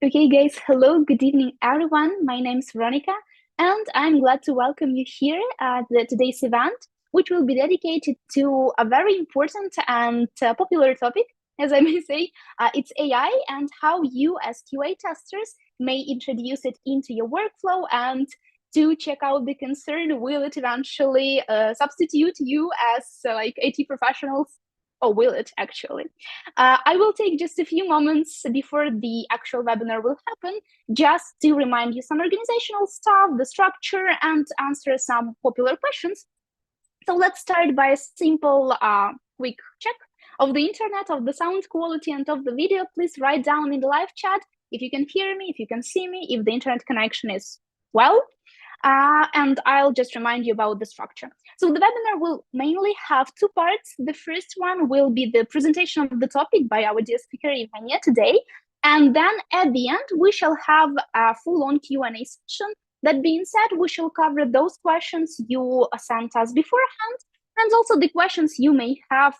Okay, guys, hello, good evening, everyone. My name is Veronica, and I'm glad to welcome you here at today's event, which will be dedicated to a very important and popular topic, as I may say. It's AI and how you, as QA testers, may introduce it into your workflow and to check out the concern, will it eventually substitute you as like IT professionals? Or will it actually? I will take just a few moments before the actual webinar will happen, just to remind you some organizational stuff, the structure, and answer some popular questions. So let's start by a simple quick check of the internet, of the sound quality, and of the video. Please write down in the live chat if you can hear me, if you can see me, if the internet connection is well. And I'll just remind you about the structure. So the webinar will mainly have two parts. The first one will be the presentation of the topic by our dear speaker, Yevgenia, today. And then at the end, we shall have a full-on Q&A session. That being said, we shall cover those questions you sent us beforehand, and also the questions you may have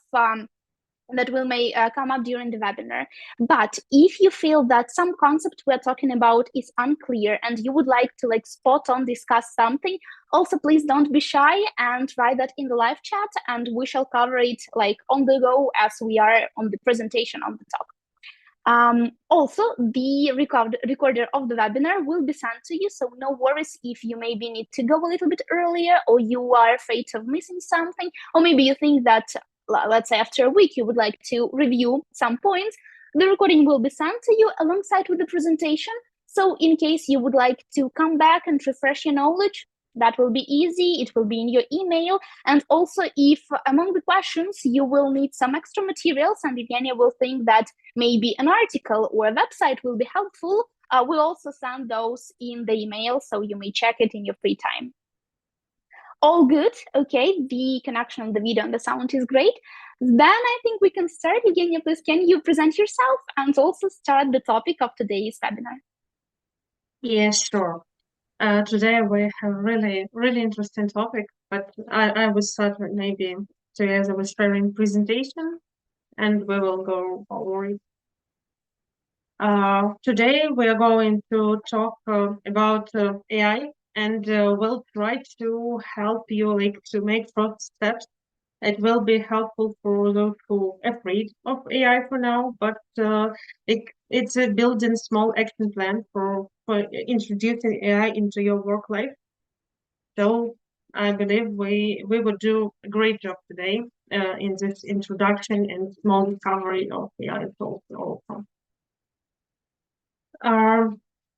that may come up during the webinar. But if you feel that some concept we're talking about is unclear and you would like to spot on discuss something, also please don't be shy and write that in the live chat, and we shall cover it on the go as we are on the presentation on the talk. Also, the recorder of the webinar will be sent to you, so no worries if you maybe need to go a little bit earlier, or you are afraid of missing something, or maybe you think that, let's say after a week, you would like to review some points. The recording will be sent to you alongside with the presentation. So in case you would like to come back and refresh your knowledge, that will be easy. It will be in your email. And also, if among the questions you will need some extra materials and Yevgenia will think that maybe an article or a website will be helpful, we'll also send those in the email, so you may check it in your free time. All good. Okay, the connection of the video and the sound is great. Then I think we can start. Yevgenia, please, can you present yourself and also start the topic of today's webinar? Yes, sure. Today we have really interesting topic, but I will start with maybe together with sharing presentation, and we will go over it. Today we are going to talk about AI, and we'll try to help you to make first steps. It will be helpful for those who are afraid of AI for now, but it's a building small action plan for introducing AI into your work life. So I believe we will do a great job today in this introduction and small discovery of AI tools also.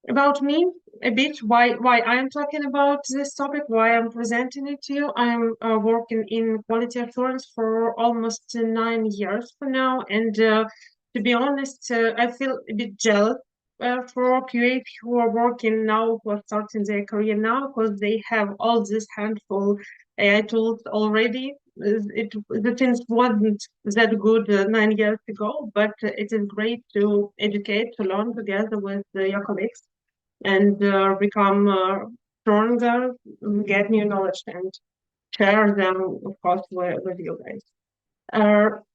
About me a bit, why I am talking about this topic, why I'm presenting it to you. I'm working in quality assurance for almost 9 years for now, and to be honest, I feel a bit jealous for QA who are working now, who are starting their career now, because they have all this handful AI tools already. The things wasn't that good 9 years ago, but it is great to educate, to learn together with your colleagues and become stronger, get new knowledge, and share them, of course, with you guys.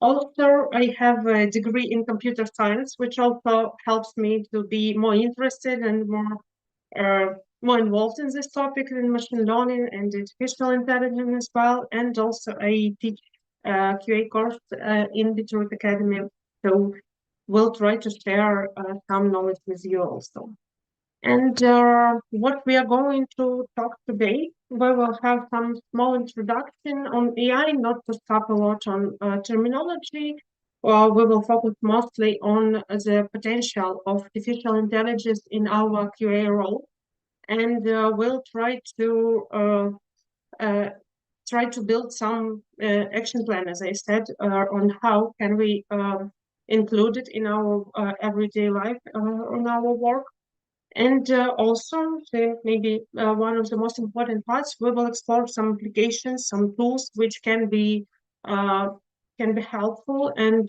Also, I have a degree in computer science, which also helps me to be more interested and more involved in this topic in machine learning and artificial intelligence as well. And also I teach QA course in Detroit Academy. So we'll try to share some knowledge with you also. And what we are going to talk today, we will have some small introduction on AI, not to stop a lot on terminology. We will focus mostly on the potential of artificial intelligence in our QA role, and we'll try to build some action plan, as I said, on how can we include it in our everyday life on our work. And also, maybe one of the most important parts, we will explore some applications, some tools which can be helpful, and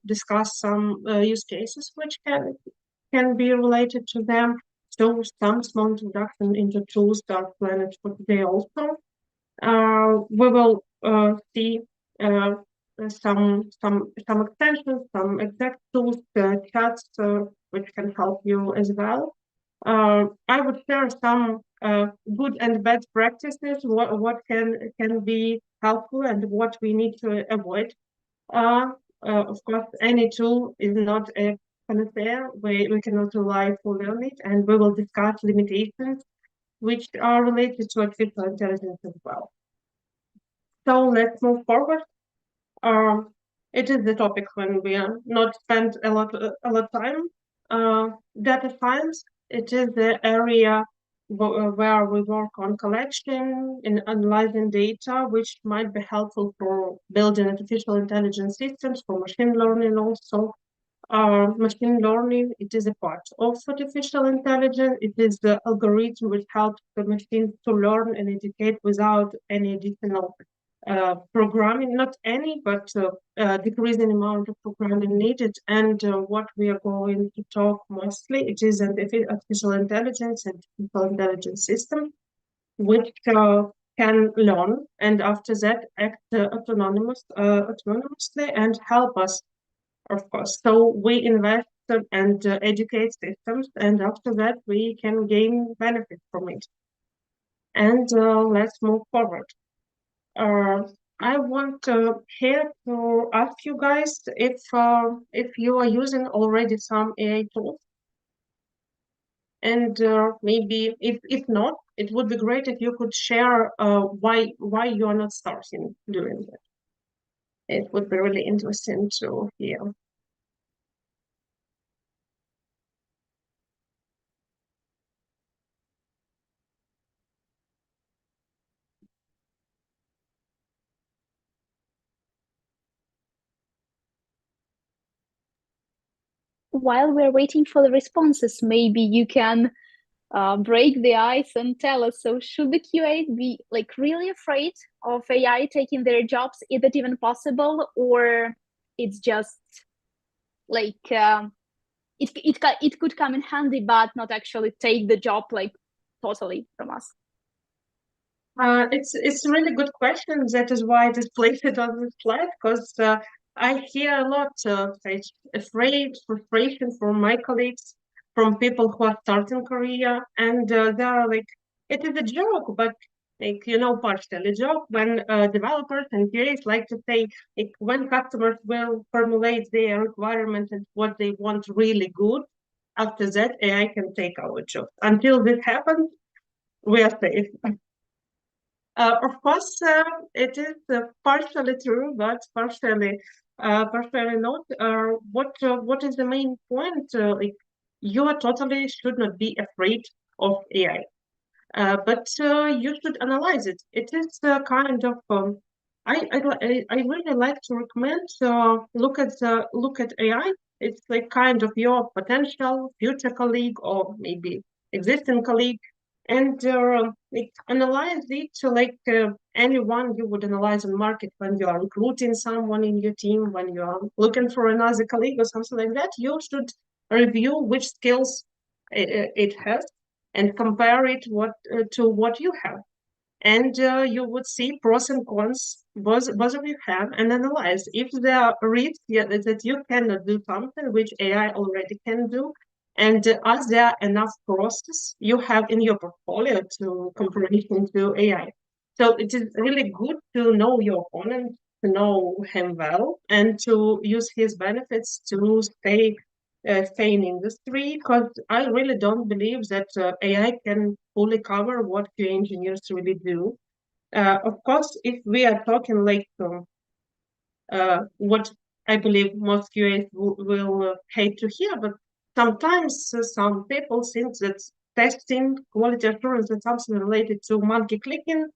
discuss some use cases which can be related to them. So some small introduction into tools that are planned for today also. We will see some extensions, some exact tools, chats, which can help you as well. I would share some good and bad practices, what can be helpful and what we need to avoid. Of course, any tool is not a panacea. We cannot rely fully on it, and we will discuss limitations which are related to artificial intelligence as well. So let's move forward. It is the topic when we are not spend a lot of time. Data science, it is the area where we work on collection and analyzing data, which might be helpful for building artificial intelligence systems, for machine learning also. Machine learning, it is a part of artificial intelligence. It is the algorithm which helps the machine to learn and educate without any additional programming, not any, but decreasing amount of programming needed. And what we are going to talk mostly, it is an artificial intelligence and artificial intelligence system, which can learn and after that act autonomously and help us, of course. So we invest and educate systems, and after that we can gain benefit from it. And let's move forward. I want here to ask you guys if you are using already some AI tools, and maybe if not, it would be great if you could share why you are not starting doing that. It would be really interesting to hear. While we're waiting for the responses, maybe you can break the ice and tell us. So, should the QA be like really afraid of AI taking their jobs? Is that even possible, or it's just like it could come in handy, but not actually take the job like totally from us? It's a really good question. That is why I displayed it on the slide, because I hear a lot of afraid, frustration from my colleagues, from people who are starting career, and they are like, it is a joke, but like partially a joke when developers and QAs like to say, like, when customers will formulate their requirements and what they want really good, after that AI can take our job. Until this happens, we are safe. Of course, it is partially true, but partially not. What is the main point? Like, you totally should not be afraid of AI, but you should analyze it. It is kind of I really like to recommend look at AI. It's like kind of your potential future colleague or maybe existing colleague, and like analyze it like anyone you would analyze on market when you are recruiting someone in your team, when you are looking for another colleague or something like that. You should review which skills it has and compare it to what you have, and you would see pros and cons both of you have, and analyze if there are risks that you cannot do something which AI already can do, and are there enough process you have in your portfolio to comparison to AI. So it is really good to know your opponent, to know him well, and to use his benefits to stay in industry, because I really don't believe that AI can fully cover what QA engineers really do. Of course, if we are talking like what I believe most QAs will hate to hear, but sometimes some people think that testing, quality assurance is something related to monkey clicking,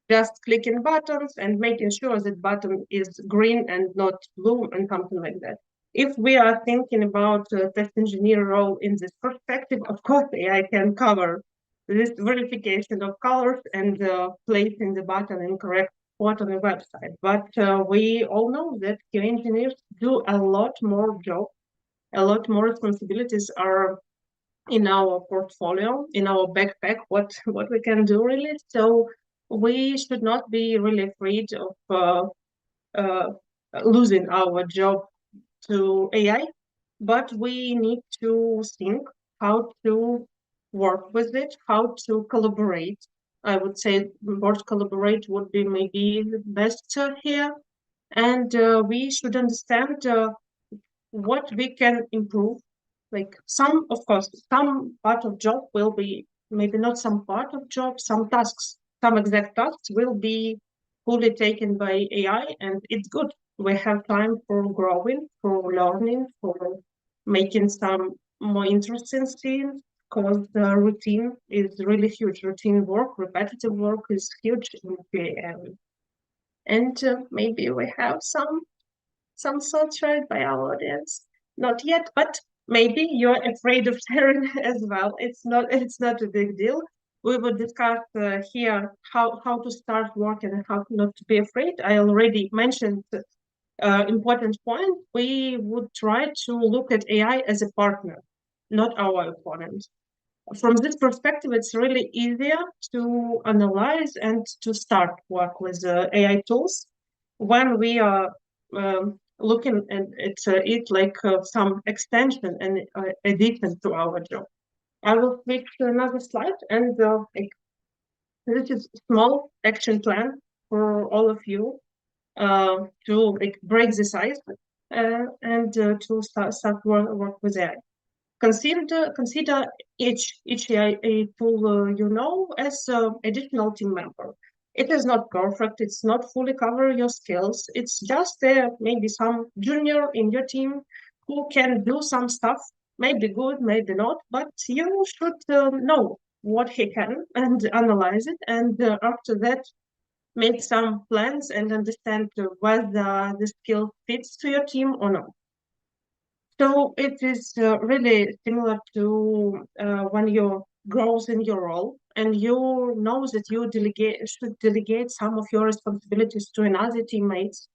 just clicking buttons and making sure that button is green and not blue and something like that. If we are thinking about test engineer role in this perspective, of course AI can cover this verification of colors and placing the button in correct spot on the website. But we all know that QA engineers do a lot more job, a lot more responsibilities are in our portfolio, in our backpack, what we can do really. So we should not be really afraid of losing our job to AI, but we need to think how to work with it, how to collaborate. I would say word collaborate would be maybe the best here. And we should understand what we can improve. Like some, of course, some part of job will be maybe not some part of job, some tasks, some exact tasks will be fully taken by AI, and it's good. We have time for growing, for learning, for making some more interesting things, because the routine is really huge. Routine work, repetitive work is huge in QA. And maybe we have some thoughts shared by our audience. Not yet, but maybe you're afraid of sharing as well. It's not a big deal. We will discuss here how to start working and how not to be afraid. I already mentioned important point. We would try to look at AI as a partner, not our opponent. From this perspective, it's really easier to analyze and to start work with AI tools when we are looking at it like some extension and addition to our job. I will switch to another slide, and this is a small action plan for all of you to break the ice and to start work with AI. Consider each AI tool as additional team member. It is not perfect. It's not fully cover your skills. It's just maybe some junior in your team who can do some stuff, maybe good, maybe not, but you should know what he can and analyze it. And after that, make some plans and understand whether the skill fits to your team or not. So it is really similar to when you grow in your role and you know that you should delegate some of your responsibilities to another teammates.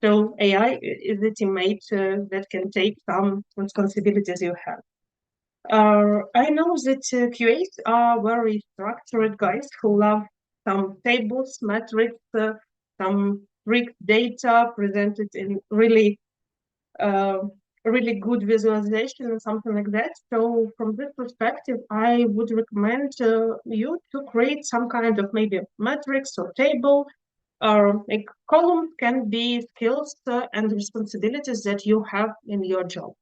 So AI is a teammate that can take some responsibilities you have. I know that QAs are very structured guys who love some tables, metrics, some rigged data presented in uh, really good visualization and something like that. So from this perspective, I would recommend you to create some kind of maybe matrix or table, or a column can be skills and responsibilities that you have in your job.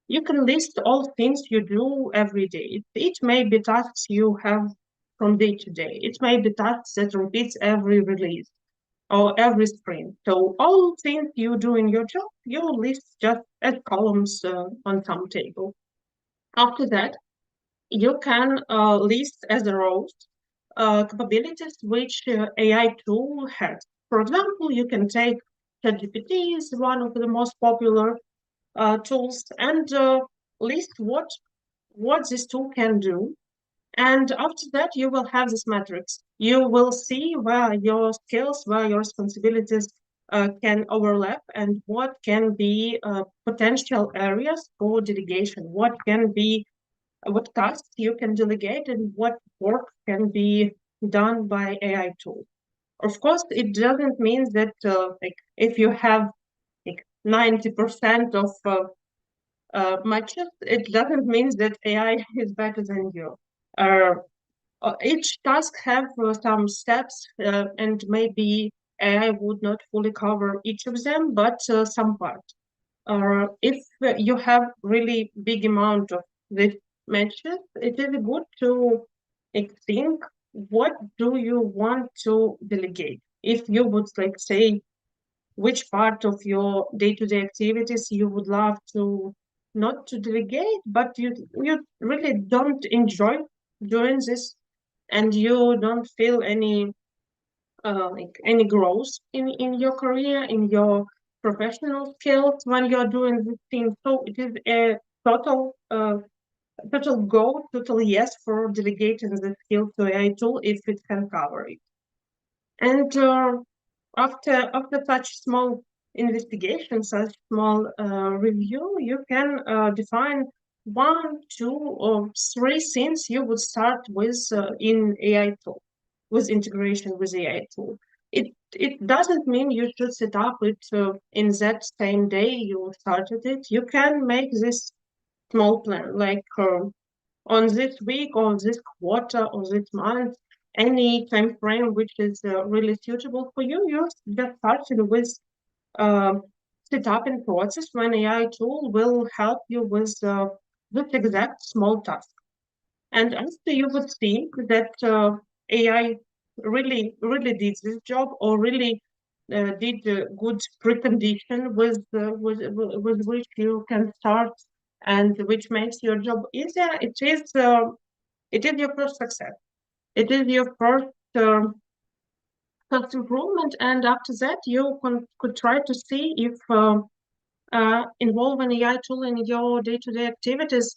You can list all things you do every day. It may be tasks you have from day to day. It may be tasks that repeats every release or every sprint. So all things you do in your job, you list just as columns on some table. After that, you can list as rows capabilities which AI tool has. For example, you can take ChatGPT is one of the most popular tools and list what this tool can do. And after that, you will have this matrix. You will see where your skills, where your responsibilities can overlap, and what can be potential areas for delegation. What tasks you can delegate, and what work can be done by AI tool. Of course, it doesn't mean that if you have 90% of matches, it doesn't mean that AI is better than you. Each task have some steps, and maybe AI would not fully cover each of them, but some part. If you have really big amount of these matches, it is good to think what do you want to delegate. If you would say which part of your day-to-day activities you would love to not to delegate, but you really don't enjoy doing this, and you don't feel any growth in your career, in your professional skills when you're doing this thing. So it is a total go, total yes for delegating the skill to AI tool if it can cover it. And after such small investigation, such small review, you can define 1, 2, or 3 things you would start with in AI tool, with integration with AI tool. it doesn't mean you should set up it in that same day you started it. You can make this small plan, like on this week or this quarter or this month, any time frame which is really suitable for you. You just started with uh, set up in process when AI tool will help you with this exact small task. And after you would see that AI really did this job or really did a good precondition with which you can start and which makes your job easier, it is your first success. It is your first improvement, and after that you could try to see if involve an AI tool in your day-to-day activities,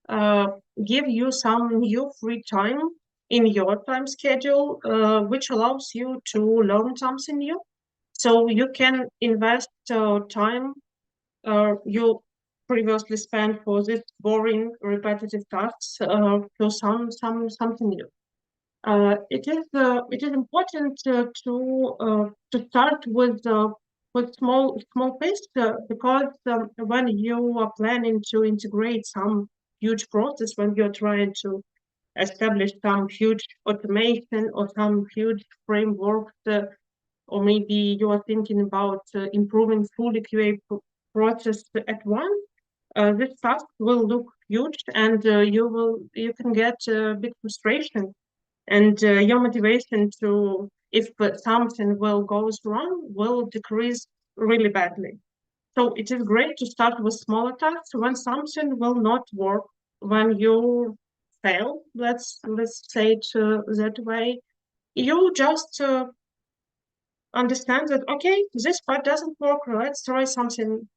uh, give you some new free time in your time schedule, which allows you to learn something new. So you can invest time you previously spent for this boring, repetitive tasks to something new. It is important to start with small pace because when you are planning to integrate some huge process, when you're trying to establish some huge automation or some huge framework, or maybe you are thinking about improving fully QA process at once, this task will look huge, and you can get a bit frustration, and your motivation to, if something will goes wrong, will decrease really badly. So it is great to start with smaller tasks when something will not work, when you fail. Let's say it that way. You just understand that, okay, this part doesn't work. Let's try something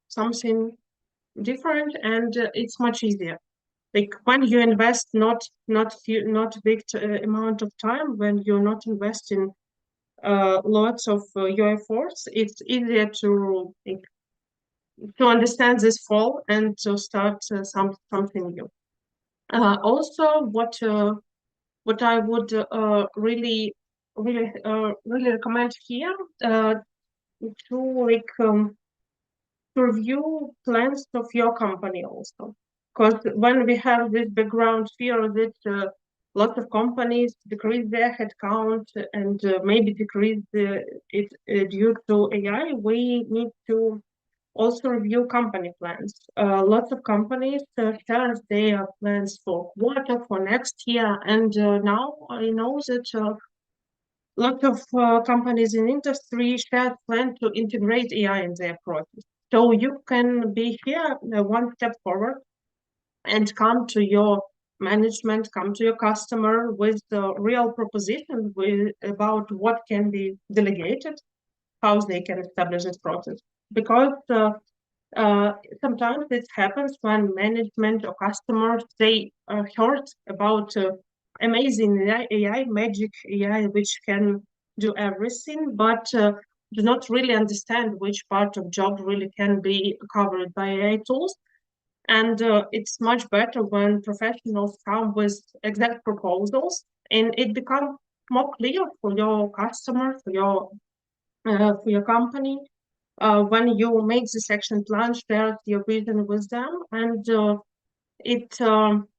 different, and it's much easier. Like when you invest not big amount of time, when you're not investing lots of your efforts, it's easier to understand this fall and to start something new. Also, what I would really recommend here to like to review plans of your company also. Because when we have this background fear that lots of companies decrease their headcount and maybe decrease it due to AI, we need to also review company plans. Lots of companies share their plans for quarter, for next year, and now I know that lots of companies in industry share plan to integrate AI in their process. So you can be here one step forward and come to your management, come to your customer with the real proposition about what can be delegated, how they can establish this process. Because sometimes it happens when management or customers, they heard about amazing AI, magic AI, which can do everything, but do not really understand which part of job really can be covered by AI tools. And it's much better when professionals come with exact proposals, and it becomes more clear for your customer, for your company, when you make this action plan, share your vision with them, and it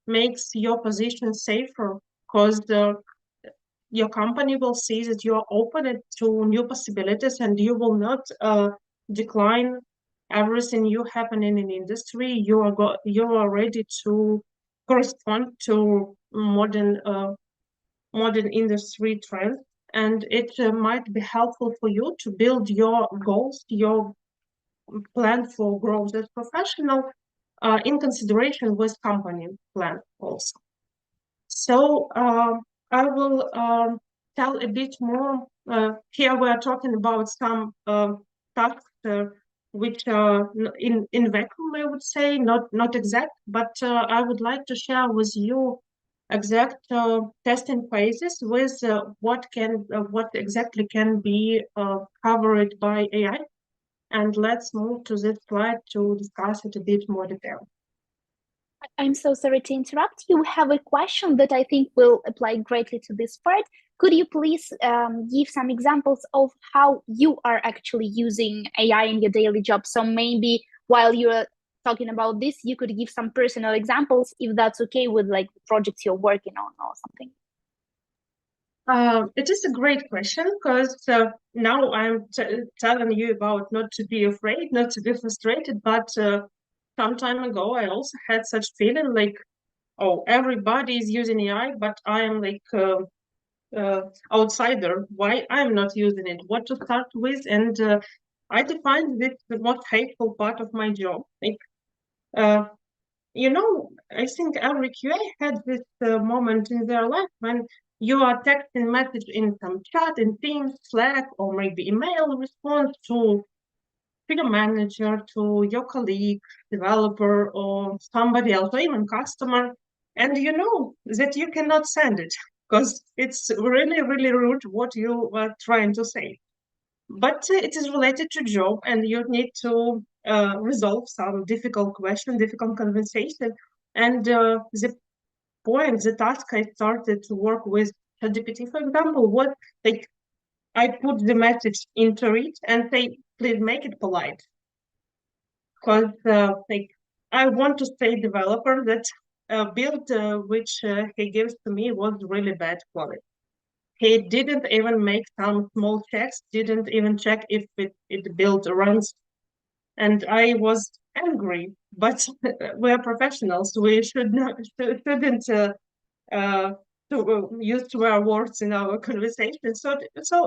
makes your position safer because your company will see that you are open to new possibilities and you will not decline everything new happening in industry. You are ready to correspond to modern industry trends, and it might be helpful for you to build your goals, your plan for growth as professional in consideration with company plan also. So I will tell a bit more. Here we are talking about some tasks which are in vacuum, I would say, not exact, but I would like to share with you exact testing phases with what exactly can be covered by AI. And let's move to this slide to discuss it a bit more detail. I'm so sorry to interrupt you. We have a question that I think will apply greatly to this part. Could you please give some examples of how you are actually using AI in your daily job? So maybe while you're talking about this, you could give some personal examples, if that's okay with like the projects you're working on or something. It is a great question because now I'm telling you about not to be afraid, not to be frustrated, but some time ago I also had such feeling like, oh, everybody is using AI, but I am like outsider. Why I'm not using it? What to start with? And I defined this the most hateful part of my job. Like, uh, I think every QA had this moment in their life when you are texting message in some chat in Teams, Slack, or maybe email response to your manager, to your colleague, developer, or somebody else, or even customer, and you know that you cannot send it because it's really, really rude what you are trying to say. But it is related to job, and you need to resolve some difficult question, difficult conversation. And the point, the task I started to work with ChatGPT, for example, was like I put the message into it and say, please make it polite because like I want to say developer that build which he gives to me was really bad quality. He didn't even make some small checks, didn't even check if it build runs, and I was angry. But we are professionals; we should not shouldn't uh, use swear words in our conversation. So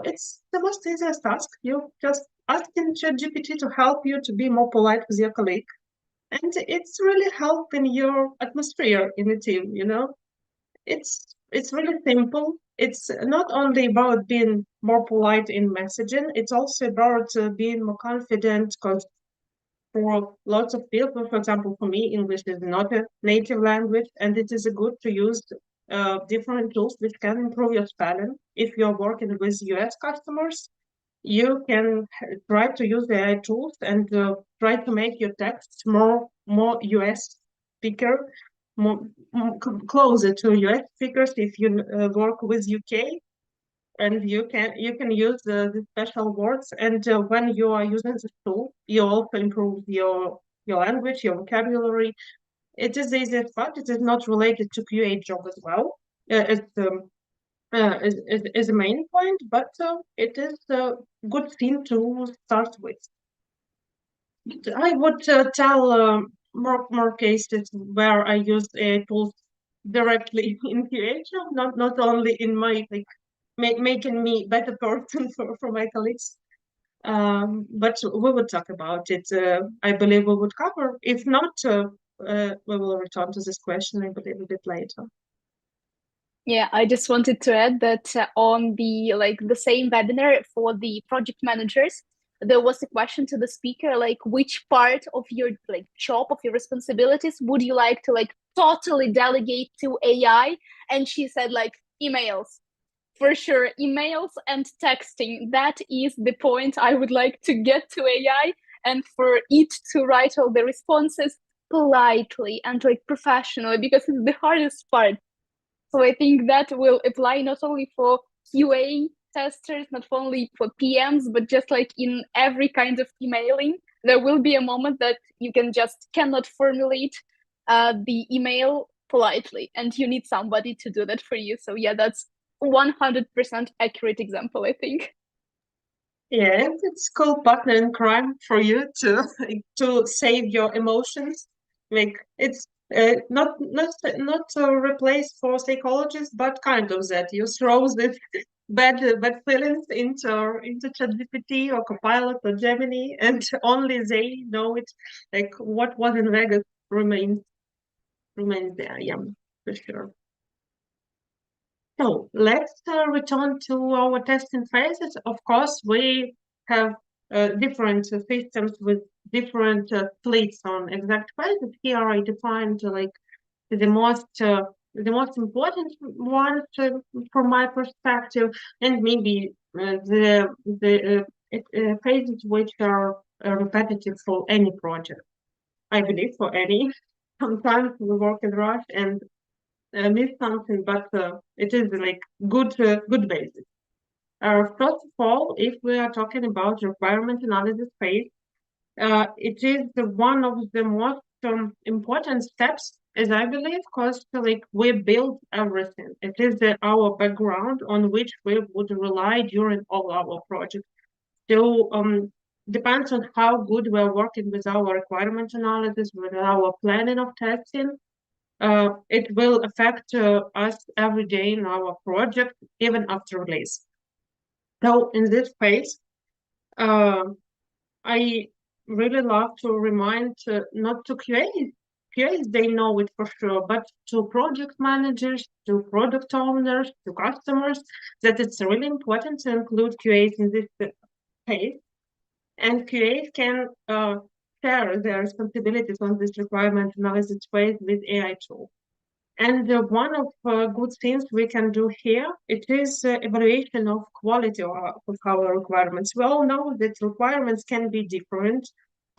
it's the most easiest task. You just asking ChatGPT to help you to be more polite with your colleague, and it's really helping your atmosphere in the team. It's really simple. It's not only about being more polite in messaging, it's also about being more confident because for lots of people, for example, for me, English is not a native language, and it is good to use different tools which can improve your spelling. If you're working with US customers, you can try to use the AI tools and try to make your texts more US speaker, more closer to US speakers if you work with UK, and you can use the special words. And when you are using this tool, you also improve your language, your vocabulary. It is the easiest part. It is not related to QA job as well. Is a main point, but it is a good thing to start with. I would tell more cases where I use AI tools directly in QA job, not only in my like making me better person for my colleagues. But we would talk about it. I believe we would cover. If not, we will return to this question, I believe, a bit later. Yeah, I just wanted to add that on the same webinar for the project managers, there was a question to the speaker like which part of your like job of your responsibilities would you like to like totally delegate to AI? And she said like emails. For sure, emails and texting. That is the point I would like to get to AI and for it to write all the responses politely and like professionally because it's the hardest part. So I think that will apply not only for QA testers, not only for PMs, but just like in every kind of emailing, there will be a moment that you can just cannot formulate the email politely, and you need somebody to do that for you. So yeah, that's 100% accurate example, I think. Yeah, it's called partner in crime for you to to save your emotions. Like it's not a replace for psychologists, but kind of that you throw the bad feelings into ChatGPT or Copilot or Gemini, and only they know it. Like what was in Vegas remains there. Yeah, for sure. So let's return to our testing phases. Of course, we have different systems with different fleets on exact phases. Here I defined like the most important ones from my perspective, and maybe the phases which are repetitive for any project. I believe for any. sometimes we work in rush and miss something, but it is like good basis. First of all, if we are talking about requirement analysis phase, it is one of the most important steps, as I believe, because like we build everything. It is our background on which we would rely during all our projects. So depends on how good we're working with our requirement analysis, with our planning of testing. It will affect us every day in our project, even after release. So in this phase, uh, I really love to remind not to QAs. QAs, they know it for sure, but to project managers, to product owners, to customers, that it's really important to include QAs in this phase. And QAs can share their responsibilities on this requirement analysis phase with AI tools. And one of good things we can do here, it is evaluation of quality of our requirements. We all know that requirements can be different.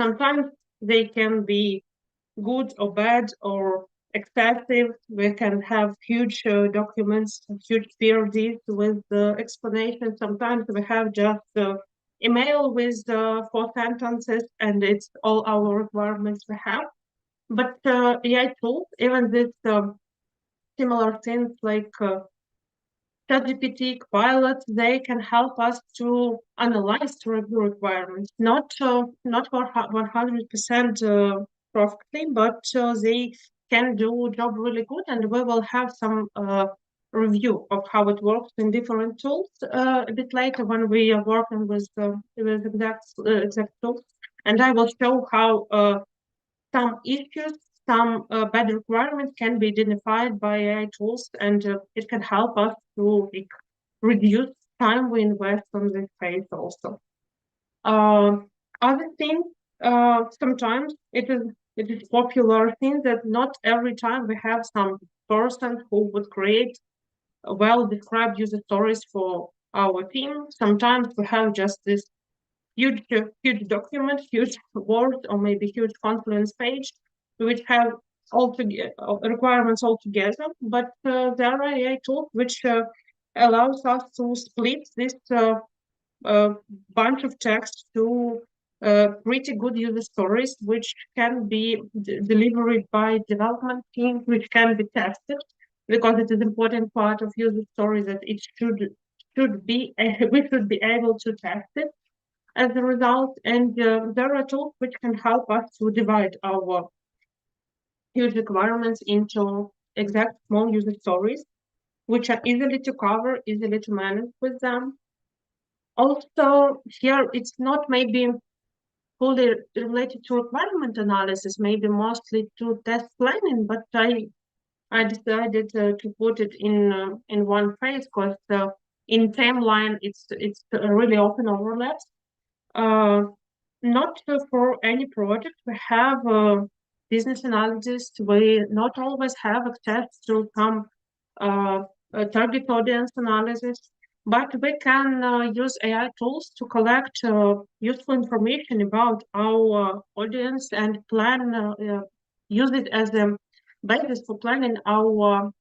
Sometimes they can be good or bad or excessive. We can have huge documents, huge PRDs with the explanation. Sometimes we have just email with 4 sentences and it's all our requirements we have. But AI tools, even this similar things like ChatGPT, Copilot, they can help us to analyze to review requirements, not for 100% perfectly, but they can do job really good, and we will have some review of how it works in different tools a bit later when we are working with exact tools, and I will show how some issues, some bad requirements can be identified by AI tools, and it can help us to reduce time we invest on this phase also. Other thing, sometimes it is popular thing that not every time we have some person who would create well-described user stories for our team. Sometimes we have just this huge document, huge Word, or maybe huge Confluence page, which have requirements altogether. But there are AI tools which allows us to split this bunch of text to pretty good user stories, which can be delivered by development teams, which can be tested, because it is important part of user stories that it should be we should be able to test it as a result. And there are tools which can help us to divide our huge requirements into exact small user stories, which are easily to cover, easily to manage with them. Also, here it's not maybe fully related to requirement analysis, maybe mostly to test planning, but I decided to put it in one phase because in timeline it's really often overlaps. Not for any project we have business analysts. We not always have access to some target audience analysis, but we can use AI tools to collect useful information about our audience and plan use it as a basis for planning our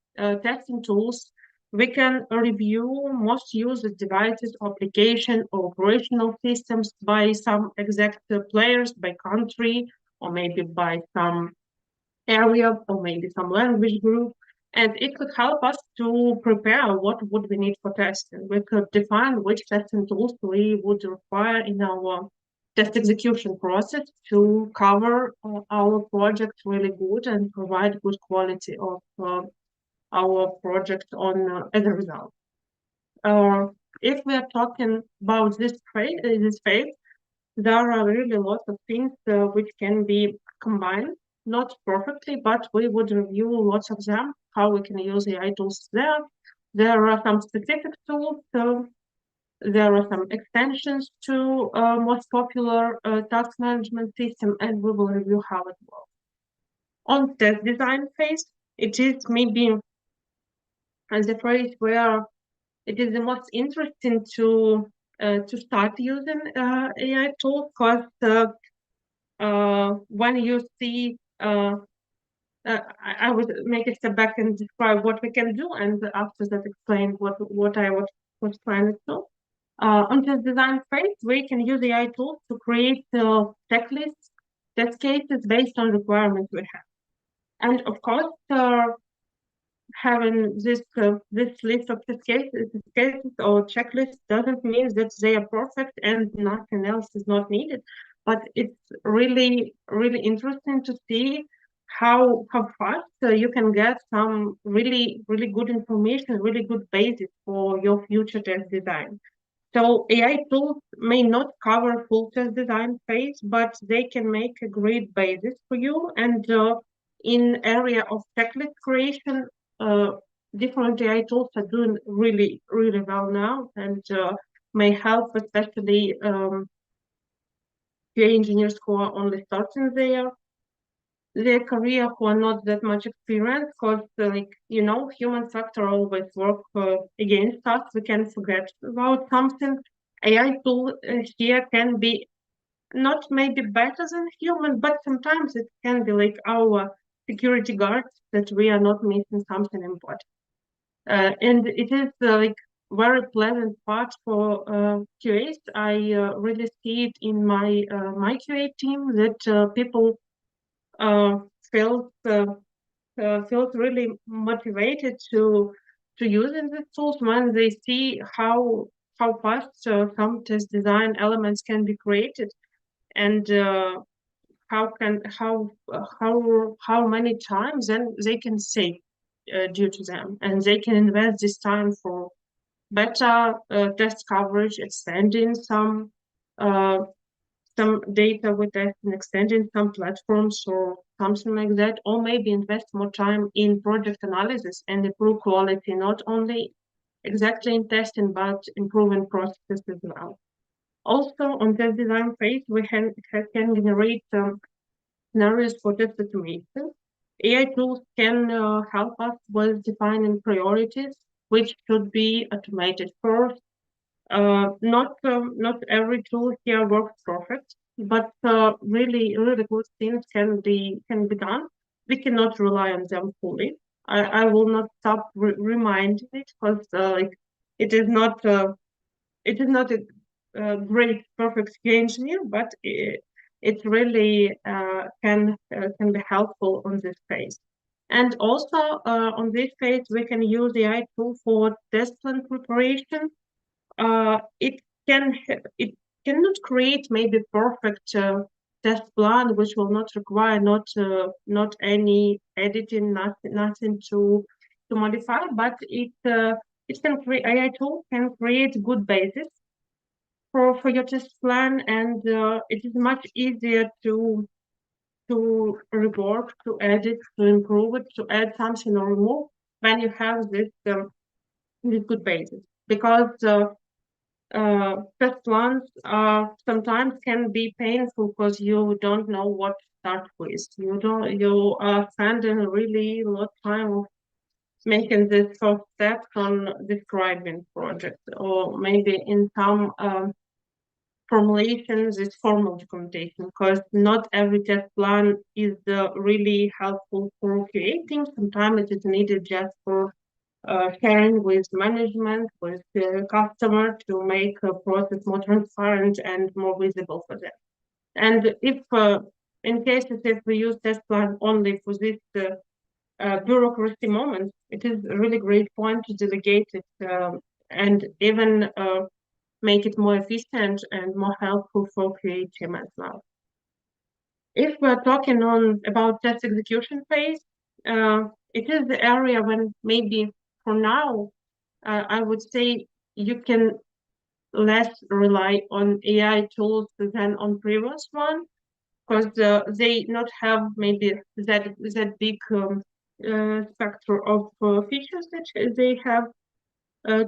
testing tools. We can review most used devices, application, or operational systems by some exact players, by country, or maybe by some area, or maybe some language group. And it could help us to prepare what would we need for testing. We could define which testing tools we would require in our test execution process to cover our project really good and provide good quality of our project on as a result. If we are talking about this phase, there are really lots of things which can be combined, not perfectly, but we would review lots of them, how we can use AI tools there. There are some specific tools, there are some extensions to most popular task management system, and we will review how it works. On test design phase, it is maybe the phase where it is the most interesting to start using AI tools, because when you see I would make a step back and describe what we can do, and after that explain what I was planning to. On the design phase, we can use AI tools to create checklists, test cases based on requirements we have. And of course, having this list of test cases or checklists doesn't mean that they are perfect and nothing else is not needed. But it's really, really interesting to see how fast you can get some really, really good information, really good basis for your future test design. So AI tools may not cover full test design phase, but they can make a great basis for you. And in area of checklist creation, uh, different AI tools are doing really, really well now, and may help especially QA engineers who are only starting their career, who are not that much experienced, because human factor always work against us. We can forget about something. AI tool here can be not maybe better than human, but sometimes it can be like our security guard that we are not missing something important. And it is like very pleasant part for QAs. I really see it in my QA team that people uh, felt felt really motivated to using these tools when they see how fast some test design elements can be created, and how many times then they can save due to them, and they can invest this time for better test coverage, extending uh, some data with that and extending some platforms or something like that, or maybe invest more time in project analysis and improve quality, not only exactly in testing, but improving processes as well. Also, on the design phase, we can generate scenarios for test automation. AI tools can help us with defining priorities, which should be automated first. Not every tool here works perfect, but really really good things can be done. We cannot rely on them fully. I will not stop reminding it, because it is not it is not a great perfect engineer, but it really can be helpful on this phase. And also on this phase, we can use the AI tool for test plan preparation. It it cannot create maybe perfect test plan, which will not require not any editing, nothing to modify, but it can create AI tool can create good basis for your test plan, and it is much easier to rework, to edit, to improve it, to add something or remove when you have this good basis, because test plans sometimes can be painful because you don't know what to start with. You are spending really a lot of time of making this first step on describing project, or maybe in some formulations is formal documentation, because not every test plan is really helpful for creating. Sometimes it is needed just for sharing with management, with the customer, to make a process more transparent and more visible for them. And if in cases if we use test plan only for this bureaucracy moment, it is a really great point to delegate it, and even make it more efficient and more helpful for QA team as well. If we're talking about test execution phase, it is the area when maybe for now, I would say you can less rely on AI tools than on previous one, because they not have maybe that big spectrum of features that they have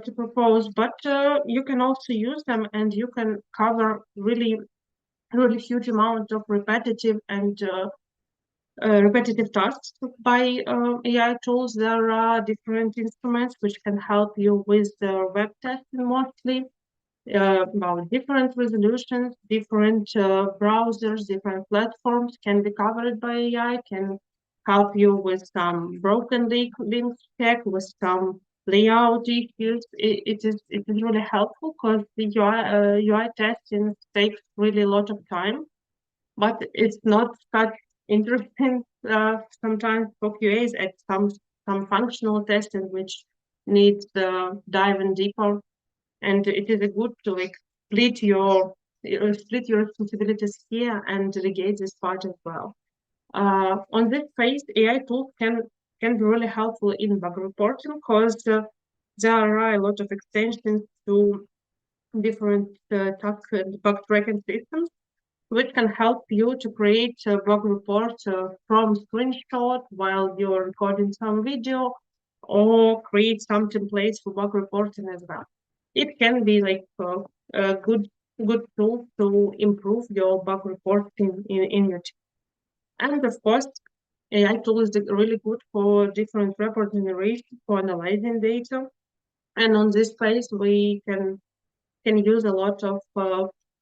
to propose, but you can also use them, and you can cover really really huge amount of repetitive tasks by AI tools. There are different instruments which can help you with web testing mostly, about different resolutions, different browsers, different platforms can be covered by AI, can help you with some broken links check, with some layout issues. It is really helpful because the UI testing takes really a lot of time, but it's not that interesting sometimes for QAs at some functional testing which needs diving deeper, and it is a good to like split your responsibilities here and delegate this part as well. On this phase, AI tools can be really helpful in bug reporting because there are a lot of extensions to different task and bug tracking systems, which can help you to create a bug report from screenshot while you're recording some video, or create some templates for bug reporting as well. It can be like a good tool to improve your bug reporting in your team. And of course, AI tool is really good for different report generation, for analyzing data. And on this phase, we can use a lot of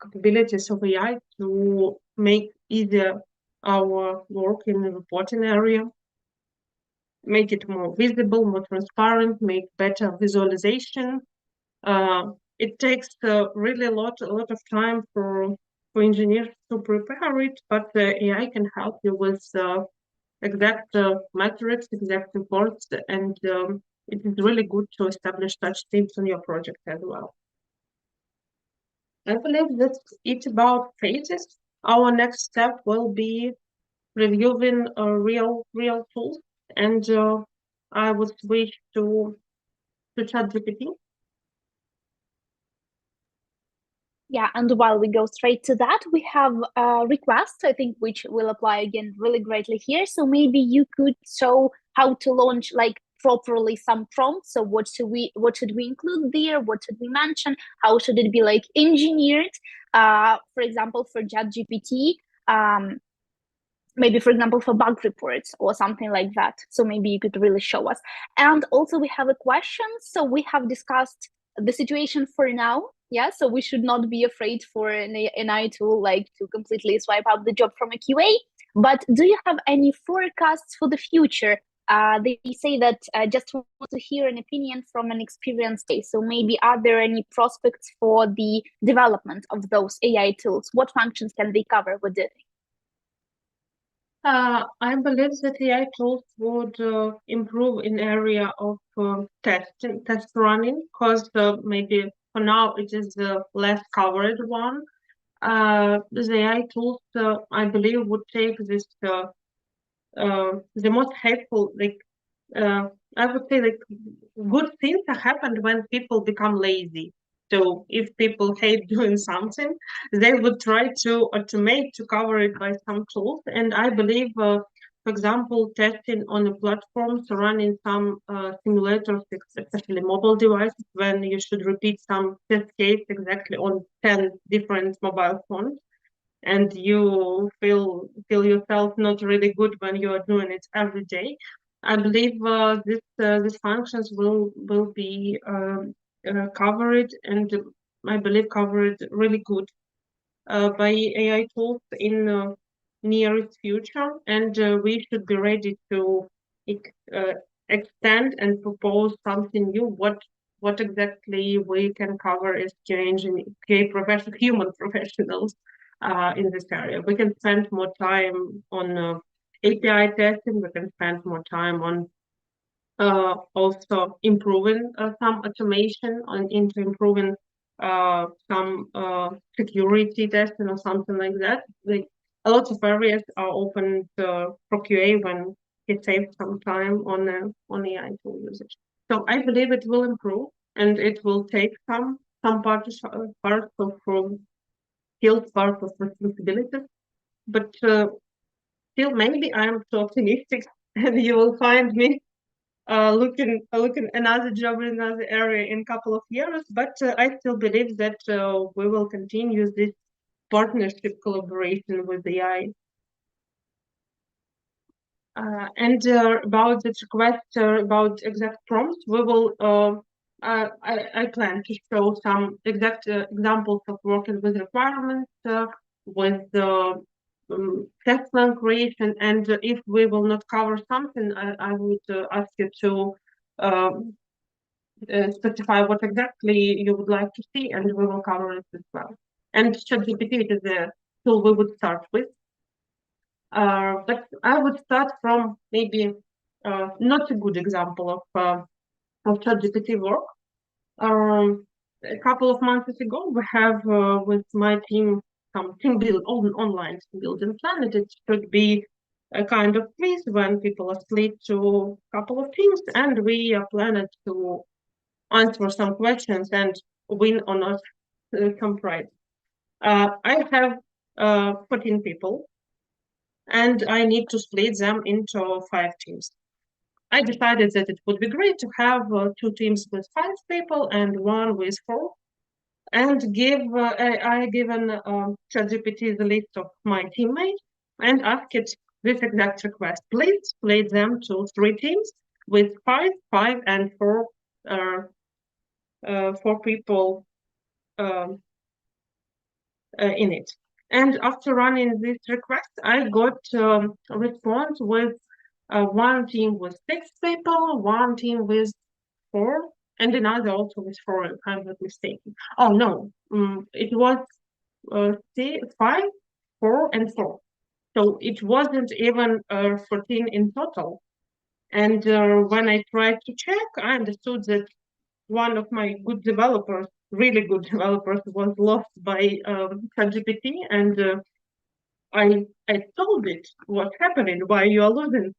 capabilities of AI to make easier our work in the reporting area, make it more visible, more transparent, make better visualization. It takes really a lot of time for engineers to prepare it, but AI can help you with exact metrics, exact reports, and it is really good to establish such teams on your project as well. I believe that's it about phases. Our next step will be reviewing real tools, and I would switch to ChatGPT. Yeah, and while we go straight to that, we have a request, I think, which will apply again really greatly here. So maybe you could show how to launch like properly some prompts. So what should we include there? What should we mention? How should it be like engineered? For example, for ChatGPT, maybe for example for bug reports or something like that. So maybe you could really show us. And also we have a question. So we have discussed the situation for now. Yeah, so we should not be afraid for an AI tool like to completely swipe out the job from a QA. But do you have any forecasts for the future? They say that just want to hear an opinion from an experienced case. So maybe are there any prospects for the development of those AI tools? What functions can they cover? What do they? I believe that AI tools would improve in area of test running, because maybe for now it is the less covered one. The AI tools, I believe, would take this the most helpful, like I would say, like good things have happened when people become lazy. So if people hate doing something, they would try to automate to cover it by some tools. And I believe, for example, testing on a platform, so running some simulators, especially mobile devices, when you should repeat some test case exactly on 10 different mobile phones, and you feel yourself not really good when you are doing it every day. I believe these functions will be covered, and I believe covered really good by AI tools in nearest future, and we should be ready to uh, extend and propose something new. What exactly we can cover as human professionals in this area. We can spend more time on API testing. We can spend more time on also improving some automation into improving some security testing or something like that. Like a lot of areas are open for QA when it saves some time on AI tool usage. So I believe it will improve, and it will take some part of skills, part of responsibility. But still, maybe I am too optimistic, and you will find me looking another job in another area in a couple of years. But I still believe that we will continue this partnership collaboration with AI. And about the request about exact prompts, we will. I plan to show some exact examples of working with requirements, with test plan creation, and if we will not cover something, I would ask you to um, specify what exactly you would like to see, and we will cover it as well. And ChatGPT is the tool we would start with. But I would start from maybe not a good example of ChatGPT work. A couple of months ago, we have with my team some team build online team building plan. It should be a kind of quiz when people are split to a couple of teams, and we are planned to answer some questions and win or not some prize. I have 14 people, and I need to split them into 5 teams. I decided that it would be great to have 2 teams with 5 people and one with 4, and I given ChatGPT the list of my teammates and asked it this exact request. Please split them to 3 teams with 5, 5, and 4 people um, in it. And after running this request, I got a response with 1 team with 6 people, 1 team with 4, and another also with 4, if I'm not mistaken. Oh no, it was 5, 4, and 4. So it wasn't even 14 in total. And when I tried to check, I understood that one of my good developers, really good developers, was lost by ChatGPT, and I told it what's happening, why you are losing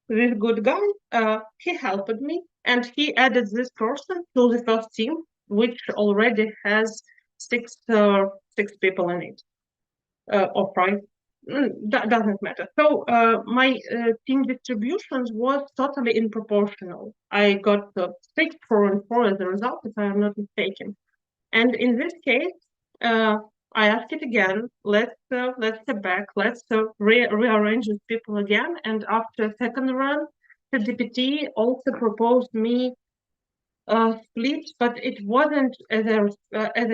this good guy. He helped me, and he added this person to the first team, which already has 6 people in it, or 5. That doesn't matter. So my team distributions was totally unproportional. I got 6, 4, and 4 as a result, if I am not mistaken. And in this case, I asked it again. Let's step back. Let's rearrange these people again. And after a second run, the GPT also proposed me split, but it wasn't as I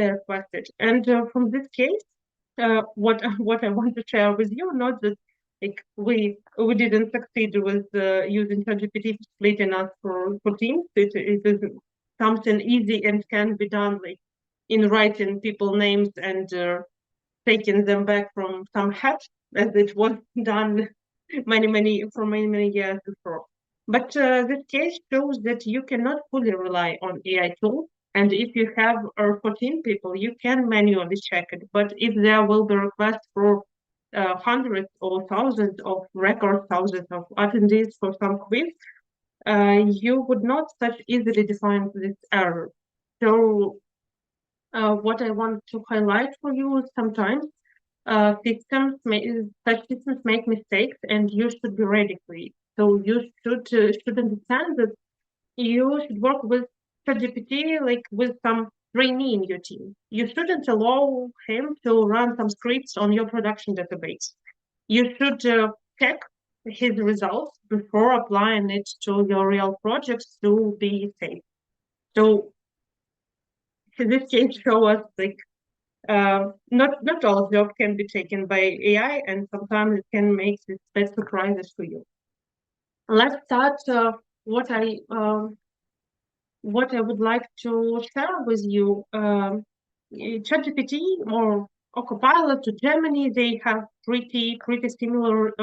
requested. And from this case, what I want to share with you, not that like we didn't succeed with using ChatGPT to splitting us for teams. It is something easy and can be done like in writing people names and taking them back from some hat, as it was done many years before. But this case shows that you cannot fully rely on AI tools. And if you have 14 people, you can manually check it. But if there will be requests for hundreds or thousands of records, thousands of attendees for some quiz, you would not such easily define this error. So what I want to highlight for you is sometimes such systems make mistakes, and you should be ready for it. So you should understand that you should work with ChatGPT like with some trainee in your team. You shouldn't allow him to run some scripts on your production database. You should check his results before applying it to your real projects to be safe. So this case show us like not all jobs can be taken by AI, and sometimes it can make these bad surprises for you. Let's start what I would like to share with you. ChatGPT or Copilot to Gemini, they have pretty similar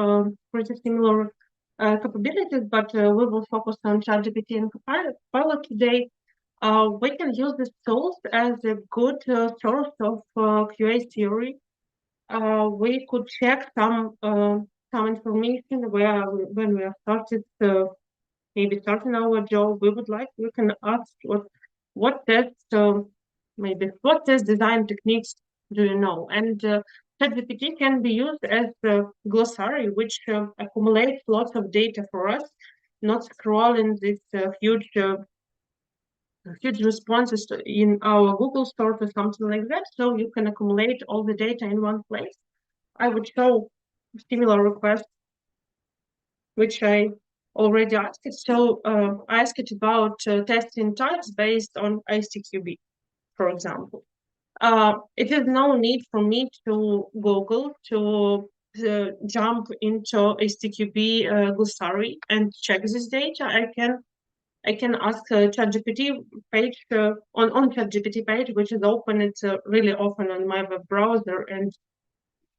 capabilities, but we will focus on ChatGPT and Copilot today. We can use these tools as a good source of QA theory. We could check some information when we have started maybe starting our job. We can ask what test what test design techniques do you know? And ChatGPT can be used as a glossary, which accumulates lots of data for us, not scrolling this huge responses in our Google store or something like that. So you can accumulate all the data in one place. I would show similar requests, which I already asked it. So I asked it about testing types based on ISTQB, for example. It is no need for me to Google to jump into ISTQB glossary and check this data, I can ask ChatGPT page on ChatGPT page, which is open. It's really often on my web browser, and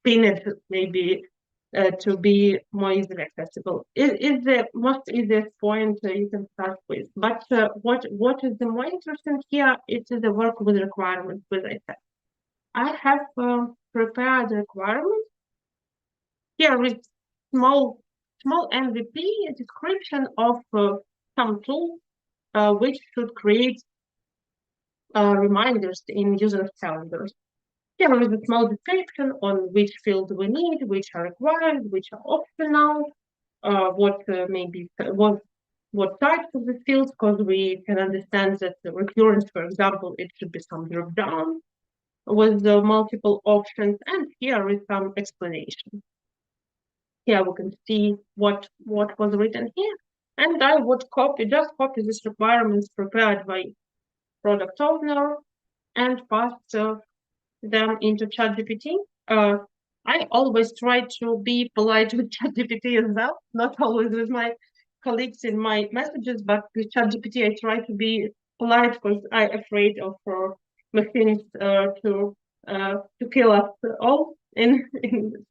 pin it maybe to be more easily accessible. It is the most easiest point you can start with. But what is the more interesting here? It is the work with requirements, as I said. I have prepared requirements. Here is small MVP, a description of some tools which should create reminders in users' calendars. Here is a small description on which field we need, which are required, which are optional, what types of the fields, because we can understand that the recurrence, for example, it should be some drop down with multiple options, and here is some explanation. Here we can see what was written here, and I would copy these requirements prepared by product owner and pass them into ChatGPT. I always try to be polite with ChatGPT as well, not always with my colleagues in my messages, but with ChatGPT I try to be polite because I'm afraid of machines to kill us all in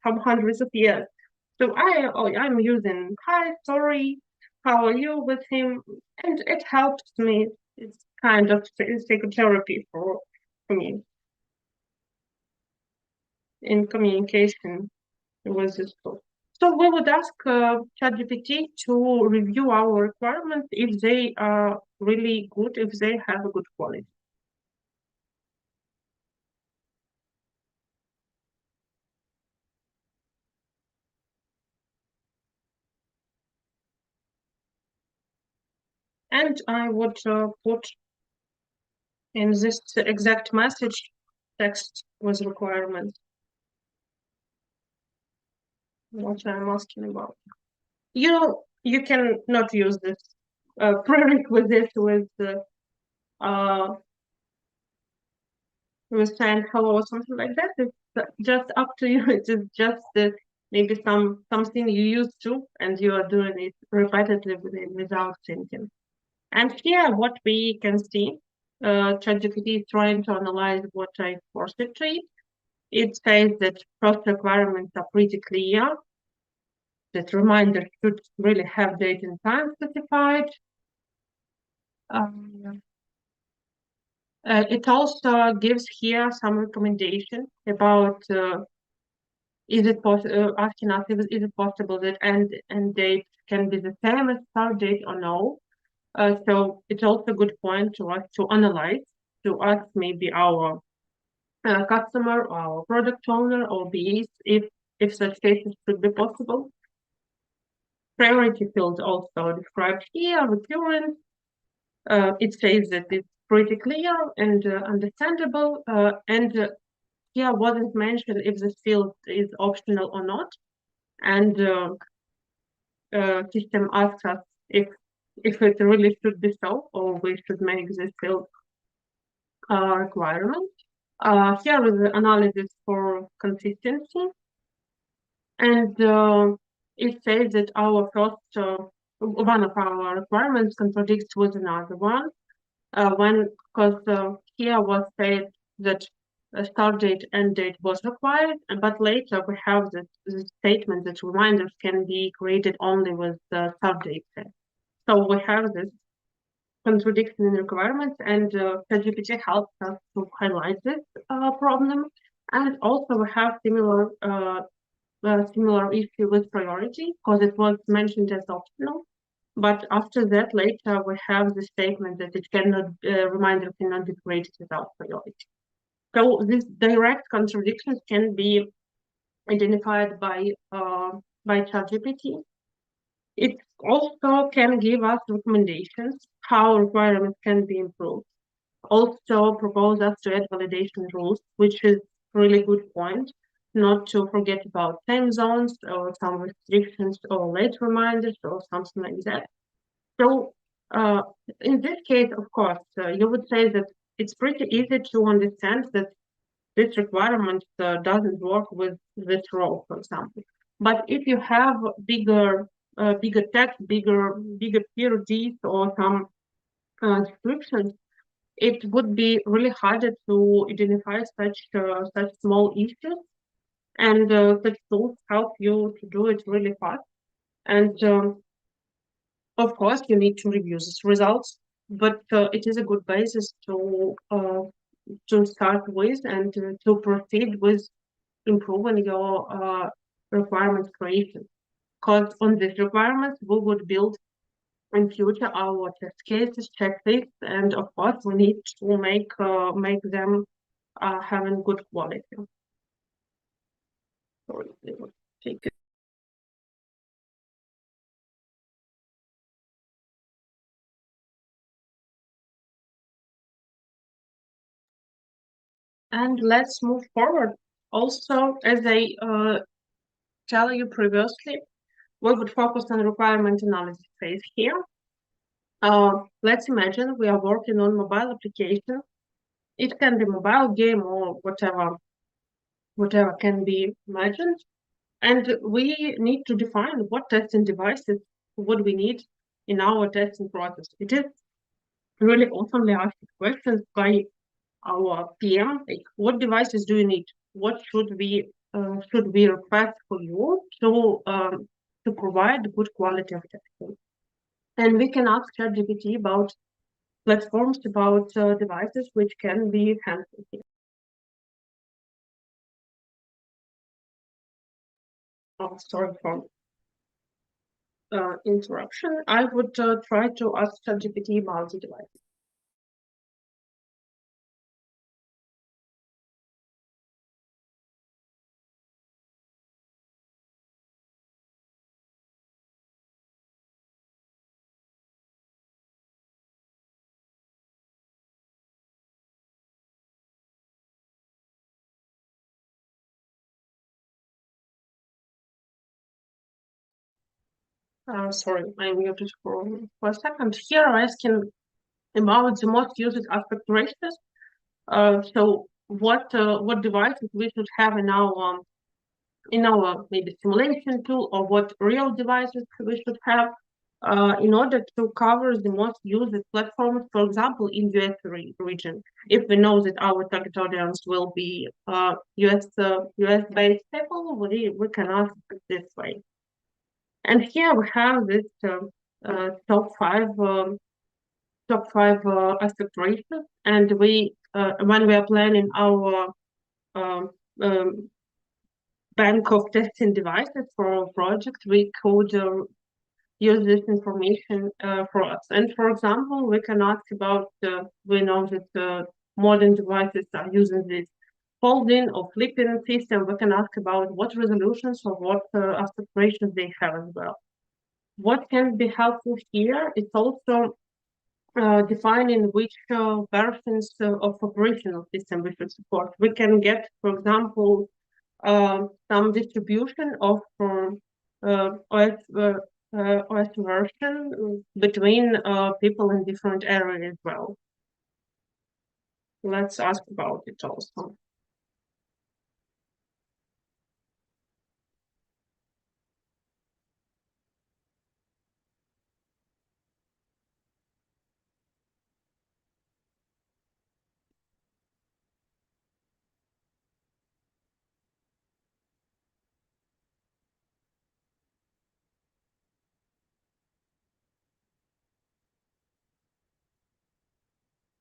some hundreds of years. So I'm using hi, sorry, how are you with him, and it helps me. It's kind of psychotherapy for me in communication with this tool. So we would ask ChatGPT to review our requirements if they are really good, if they have a good quality. And I would put in this exact message text with requirements what I'm asking about. You can not use this prerequisite with saying hello or something like that. It's just up to you. It is just maybe something you used to, and you are doing it repetitively without thinking. And here, what we can see, ChatGPT is trying to analyze what I forced it to it. It says that first requirements are pretty clear, that reminders should really have date and time specified. It also gives here some recommendation about is it asking us is it possible that end date can be the same as start date or no. So it's also a good point to us to analyze, to ask maybe our customer or our product owner or BAs if such cases should be possible. Priority field also described here, recurrent. It says that it's pretty clear and understandable, and here wasn't mentioned if this field is optional or not, and system asks us if it really should be so, or we should make this field requirement. Here is the analysis for consistency, and it says that our first one of our requirements contradicts with another one. Because here was said that a start date, end date was required, but later we have this statement that reminders can be created only with the start date set. So we have this contradiction in requirements, and ChatGPT helps us to highlight this problem. And also we have similar issue with priority, because it was mentioned as optional. But after that, later we have the statement that it cannot reminder cannot be created without priority. So these direct contradictions can be identified by ChatGPT. It also can give us recommendations how requirements can be improved. Also propose us to add validation rules, which is really good point. Not to forget about time zones or some restrictions or late reminders or something like that. So in this case, of course, you would say that it's pretty easy to understand that this requirement doesn't work with this role, for example. But if you have bigger text, bigger PRDs or some descriptions, it would be really harder to identify such small issues, and such tools help you to do it really fast. And of course, you need to review these results, but it is a good basis to start with and to proceed with improving your requirements creation. Because on these requirements, we would build in future our test cases, checklists, and of course, we need to make them having good quality. Sorry, take it. And let's move forward. Also, as I tell you previously, we would focus on requirement analysis phase here. Let's imagine we are working on mobile application. It can be mobile game or whatever can be imagined. And we need to define what testing devices would we need in our testing process. It is really often asked questions by our PM, like what devices do you need? What should we request for you to provide good quality of testing? And we can ask ChatGPT about platforms, about devices which can be handled here. Oh, sorry for interruption. I would try to ask ChatGPT about the device. Sorry, I muted for a second. Here I'm asking about the most used aspect ratios. So what devices we should have in our maybe simulation tool, or what real devices we should have in order to cover the most used platforms, for example, in US region. If we know that our target audience will be US based people, we can ask it this way. And here we have this top five aspect ratios, and we when we are planning our um, um, bank of testing devices for our project, we could use this information for us. And for example, we can ask about, we know that modern devices are using this folding or flipping system. We can ask about what resolutions or what aspect ratios they have as well. What can be helpful here is also defining which versions of operational system we should support. We can get, for example, some distribution of OS version between people in different areas as well. Let's ask about it also.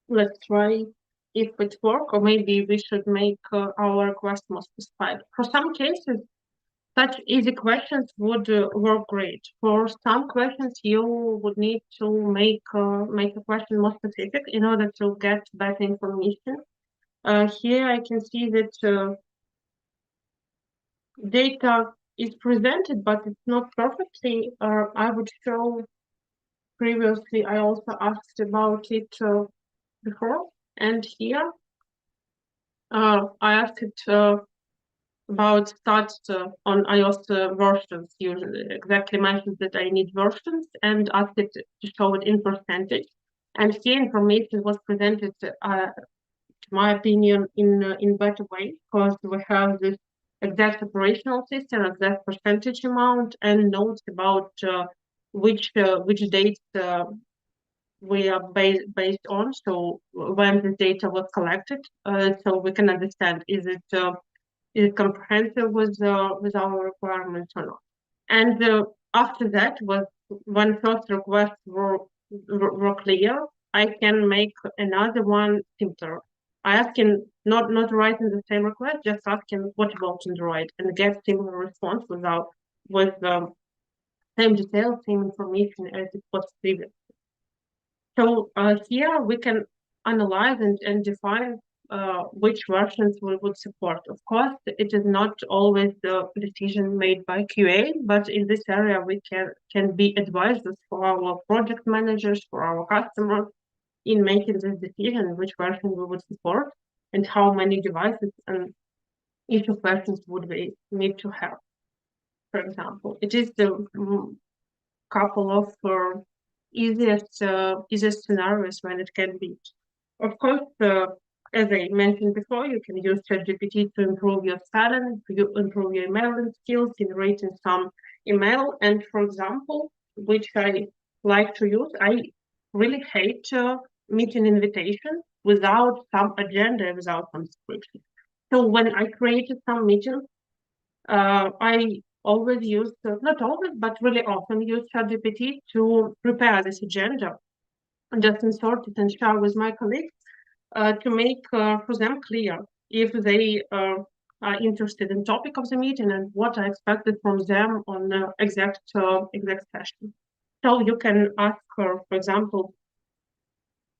Let's try if it works, or maybe we should make our request more specified. For some cases, such easy questions would work great. For some questions, you would need to make a question more specific in order to get better information. Here I can see that data is presented, but it's not perfectly. I would show previously, I also asked about it before, and here I asked it about stats on iOS versions. Usually, exactly mentioned that I need versions and asked it to show it in percentage. And here information was presented to my opinion, in better way, because we have this exact operational system, exact percentage amount, and notes about which dates we are based on. So when the data was collected, so we can understand is it comprehensive with our requirements or not. And after that, was when first requests were clear, I can make another one simpler. I ask him not writing the same request, just asking what about Android, and get similar response with same details, same information as it was previous. So here we can analyze and define which versions we would support. Of course, it is not always the decision made by QA, but in this area we can be advisors for our project managers, for our customers, in making this decision which version we would support and how many devices and each of versions would we need to have. For example, it is the couple of easiest scenarios when it can be. Of course, as I mentioned before, you can use ChatGPT to improve your spelling, improve your emailing skills, generating some email. And for example, which I like to use, I really hate meeting invitation without some agenda, without some script. So when I created some meetings, I always use, not always, but really often use ChatGPT to prepare this agenda and just insert it and share with my colleagues to make for them clear if they are interested in topic of the meeting and what I expected from them on the exact session. So you can ask her, for example,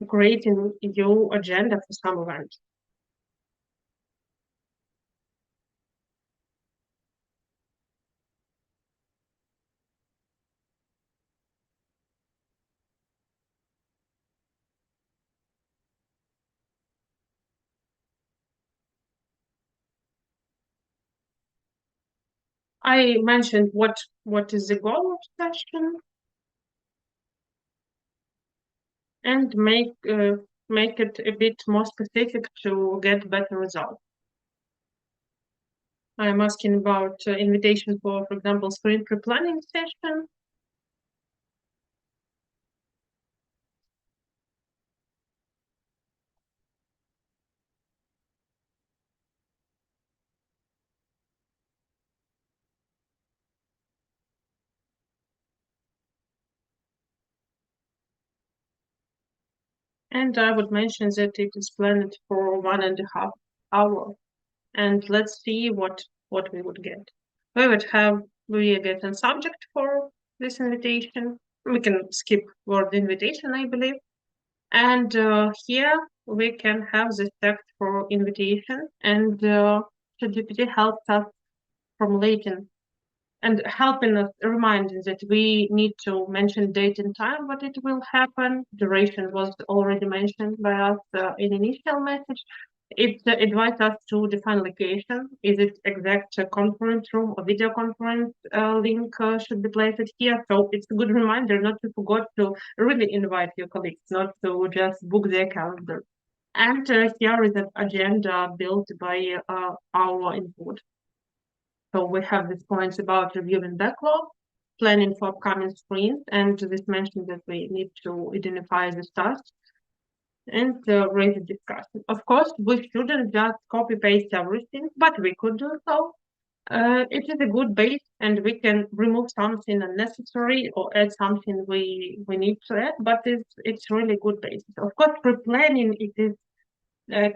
creating your agenda for some event. I mentioned what is the goal of the session, and make it a bit more specific to get better results. I'm asking about invitation for example, sprint replanning session. And I would mention that it is planned for 1.5 hours. And let's see what we would get. We get a subject for this invitation. We can skip word invitation, I believe. And here we can have the text for invitation, and ChatGPT helps us formulating and helping us, reminding that we need to mention date and time, what it will happen. Duration was already mentioned by us in initial message. It advises us to define location. Is it exact conference room or video conference link should be placed here? So it's a good reminder not to forget to really invite your colleagues, not to just book their calendar. And here is an agenda built by our input. So we have these points about reviewing backlog, planning for upcoming sprints, and this mentioned that we need to identify the tasks and raise a discussion. Of course, we shouldn't just copy paste everything, but we could do so. It is a good base, and we can remove something unnecessary or add something we need to add, but it's really good base. Of course, pre-planning it is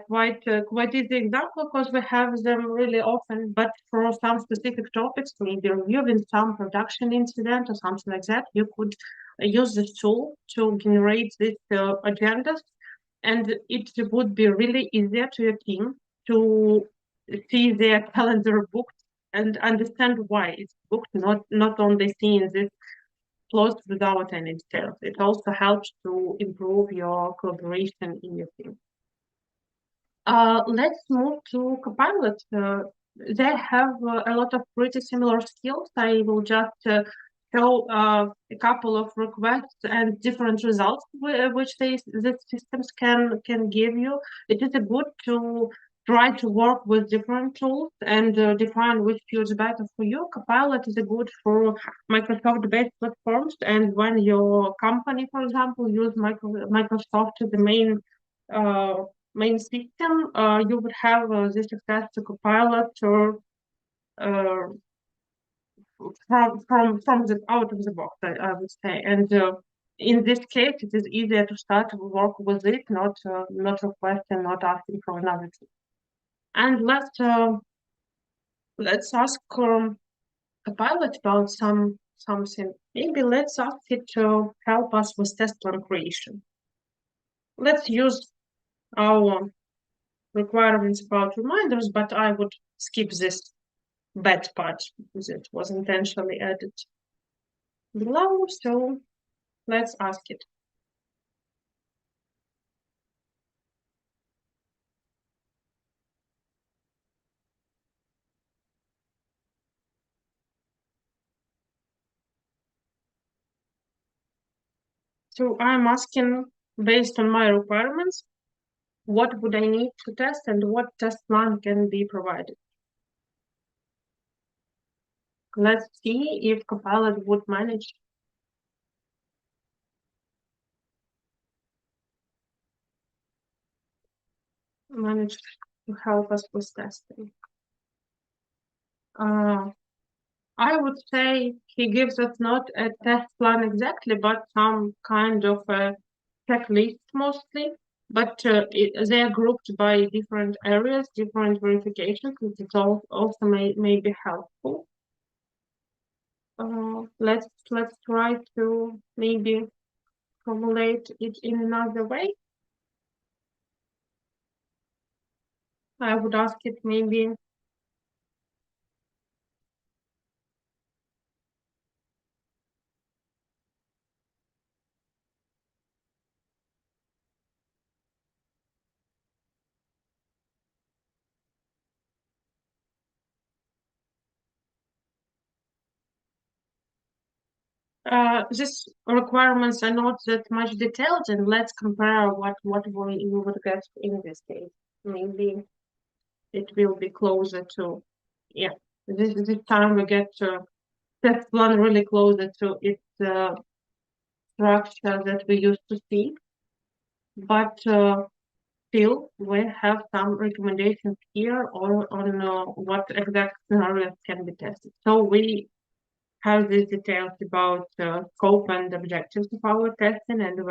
quite easy example because we have them really often, but for some specific topics, maybe reviewing some production incident or something like that, you could use this tool to generate these agendas, and it would be really easier to your team to see their calendar booked and understand why it's booked, not only seeing this closed without any details. It also helps to improve your collaboration in your team. Let's move to Copilot. They have a lot of pretty similar skills. I will just show a couple of requests and different results which these systems can give you. It is a good to try to work with different tools and define which feels better for you. Copilot is a good for Microsoft-based platforms, and when your company, for example, use Microsoft as the main system, you would have this access to Copilot or uh, from the out of the box, I would say. And in this case, it is easier to start to work with it, not request and not asking for another tool. And let's ask a pilot about something. Maybe let's ask it to help us with test plan creation. Let's use our requirements about reminders, but I would skip this bad part because it was intentionally added below. So let's ask it. So I'm asking, based on my requirements, what would I need to test and what test plan can be provided. Let's see if Copilot would manage to help us with testing. I would say he gives us not a test plan exactly, but some kind of a checklist mostly. But they are grouped by different areas, different verifications, which is also may be helpful. Let's try to maybe formulate it in another way. I would ask it maybe these requirements are not that much detailed, and let's compare what we would get in this case. Maybe it will be closer to, yeah, this time we get test one really closer to its structure that we used to see, but still we have some recommendations here on what exact scenarios can be tested. So we have these details about scope and objectives of our testing, and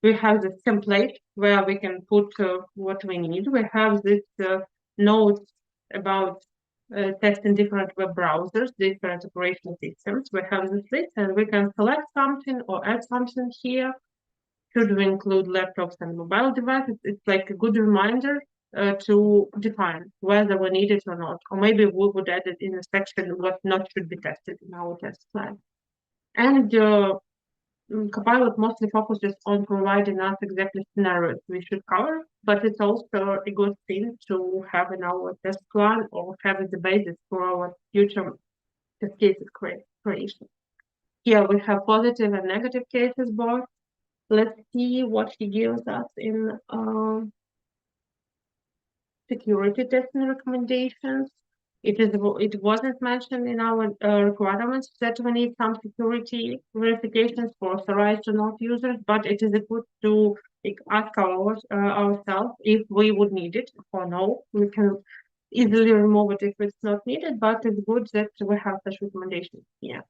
we have this template where we can put what we need. We have this notes about testing different web browsers, different operating systems. We have this list, and we can select something or add something here. Should we include laptops and mobile devices? It's like a good reminder to define whether we need it or not. Or maybe we would add it in a section what not should be tested in our test plan. And Copilot mostly focuses on providing us exactly scenarios we should cover, but it's also a good thing to have in our test plan or have as the basis for our future test cases creation. Here we have positive and negative cases both. Let's see what he gives us in security testing recommendations. It wasn't mentioned in our requirements that we need some security verifications for authorized or not users, but it is good to ask ourselves if we would need it or no. We can easily remove it if it's not needed, but it's good that we have such recommendations here.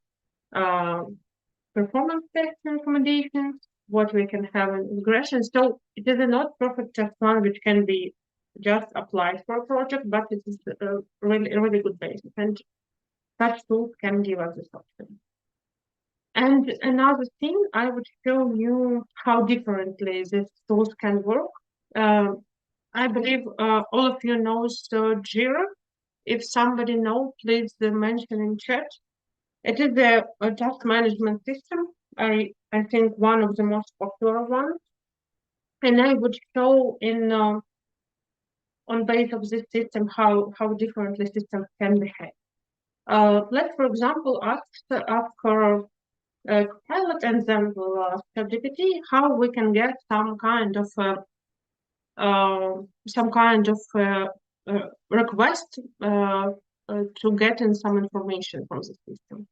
Performance testing recommendations, what we can have in regression. So it is a not perfect test plan which can be just applied for a project, but it is a really good basis, and such tools can give us this option. And another thing, I would show you how differently these tools can work. I believe all of you know Jira. If somebody knows, please mention in chat. It is a task management system. I think one of the most popular ones, and I would show in on base of this system how differently systems can behave. Let's, for example, ask Copilot, and then we'll ask ChatGPT how we can get some kind of request to get in some information from the system.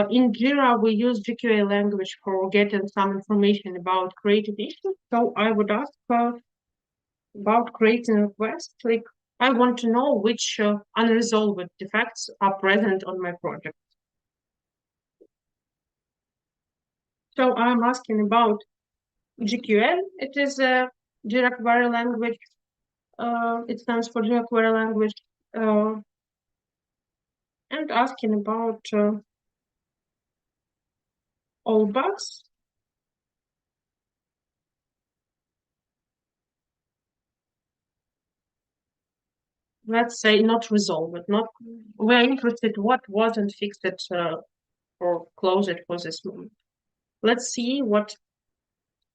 In Jira, we use GQA language for getting some information about creative issues. So I would ask about creating requests. Like, I want to know which unresolved defects are present on my project. So I'm asking about GQL. It is a Jira Query Language. It stands for Jira Query Language. And asking about all bugs. Let's say not resolved, not we're interested what wasn't fixed or closed for this moment. Let's see what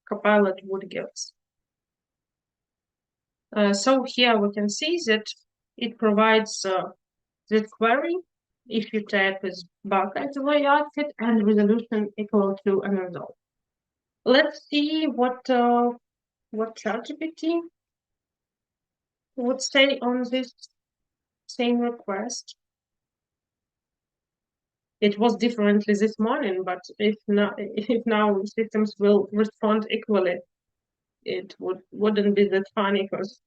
Copilot would give us. So here we can see that it provides this query. If you type is bug as the way asked it and resolution equal to unresolved. Let's see what ChatGPT would say on this same request. It was differently this morning, but if now systems will respond equally, it wouldn't be that funny because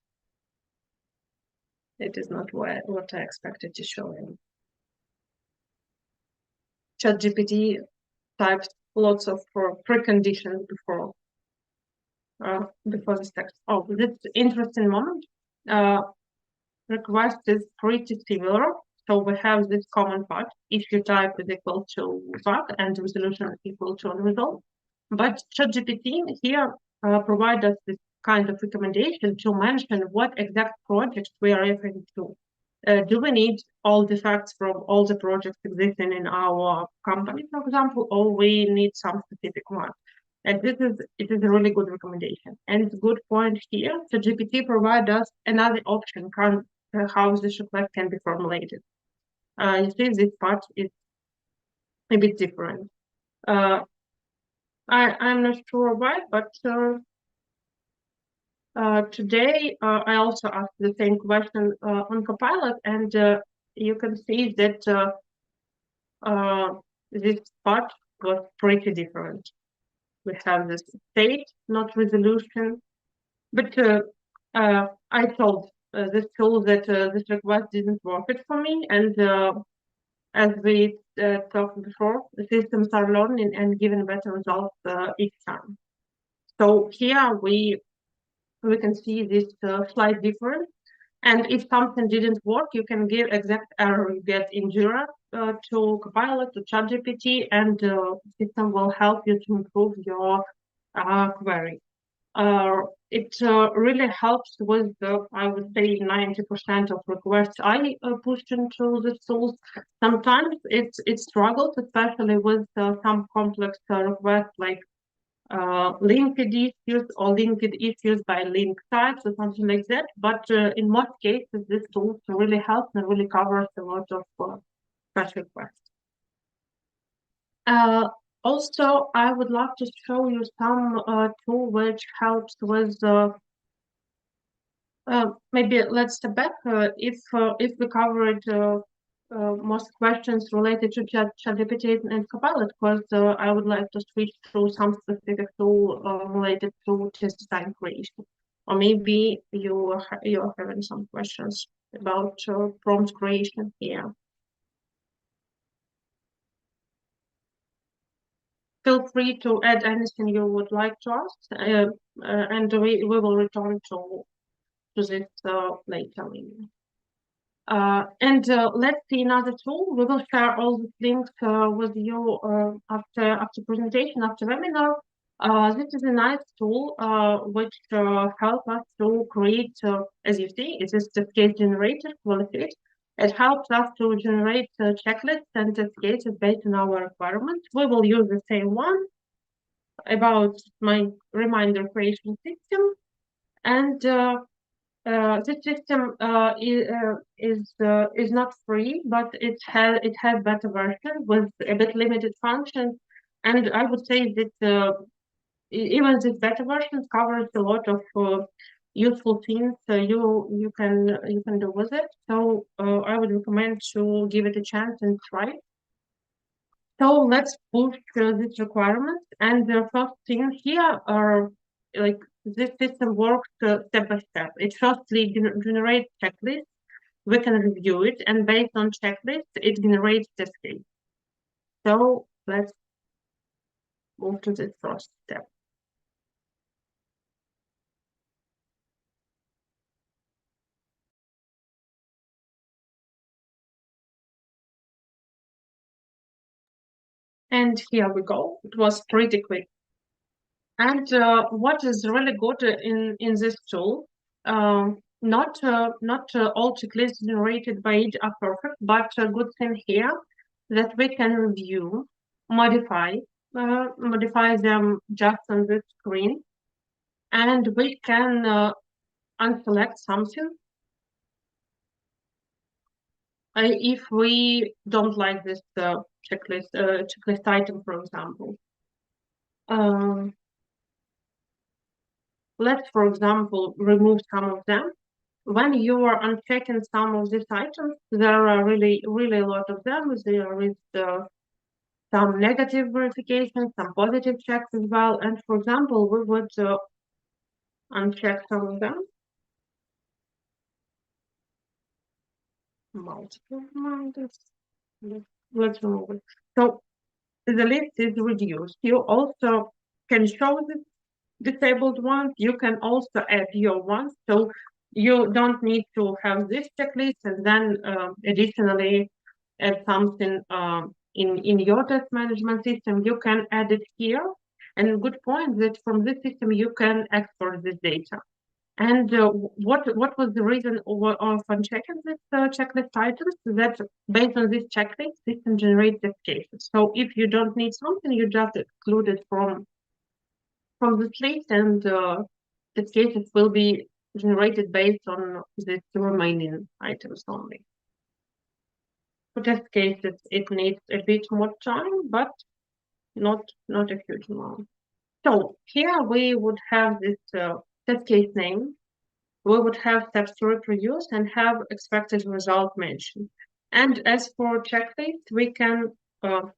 it is not what I expected to show him. ChatGPT types lots of preconditions before this text. Oh, this interesting moment. Request is pretty similar. So we have this common part. If you type is equal to bug and resolution is equal to unresolved. But ChatGPT here provide us this kind of recommendation to mention what exact projects we are referring to. Do we need all the facts from all the projects existing in our company, for example, or we need some specific one? And it is a really good recommendation. And it's a good point here. So GPT provide us another option how this request can be formulated. You see, this part is a bit different. I'm not sure why, but today I also asked the same question on Copilot, and you can see that this part was pretty different. We have this state, not resolution, but I told this tool that this request didn't work it for me, and as we talked before, the systems are learning and giving better results each time. So here we can see this slight difference. And if something didn't work, you can give exact error you get in Jira to Copilot, to ChatGPT, and the system will help you to improve your query. It really helps with, I would say, 90% of requests I push into the tools. Sometimes it struggles, especially with some complex requests like linked issues or linked issues by link types or something like that. But in most cases, this tool really helps and really covers a lot of such requests. Also, I would love to show you some tool which helps with maybe let's step back. If we covered most questions related to ChatGPT and Copilot, because I would like to switch to some specific tool related to test design creation, or maybe you're having some questions about prompt creation here. Feel free to add anything you would like to ask, and we will return to this later. And let's see another tool. We will share all the links with you after presentation, after webinar. This is a nice tool which helps us to create, as you see, it is the case generator quality. It helps us to generate checklists and test cases based on our requirements. We will use the same one about my reminder creation system. And this system is not free, but it has better version with a bit limited functions, and I would say that even this beta version covers a lot of useful things you can do with it. So I would recommend to give it a chance and try it. So let's push these requirements. And the first thing here are like this system works step by step. It firstly generates checklists. We can review it, and based on checklists, it generates test case. So let's move to this first step. And here we go. It was pretty quick. And what is really good in this tool, not all checklists generated by it are perfect, but a good thing here that we can review, modify them just on the screen, and we can unselect something if we don't like this checklist item, for example. Let's, for example, remove some of them. When you are unchecking some of these items, there are really a lot of them. There is some negative verification, some positive checks as well. And for example, we would uncheck some of them. Multiple reminders. Let's remove it. So the list is reduced. You also can show the disabled ones. You can also add your ones. So you don't need to have this checklist and then additionally add something in your test management system. You can add it here. And good point that from this system you can export this data. And what was the reason of unchecking this checklist items? That based on this checklist, this can generate test cases. So if you don't need something, you just exclude it from this list, and test cases will be generated based on the remaining items only. For test cases, it needs a bit more time, but not a huge amount. So here we would have this test case name. We would have steps to reproduce and have expected result mentioned. And as for checklist, we can,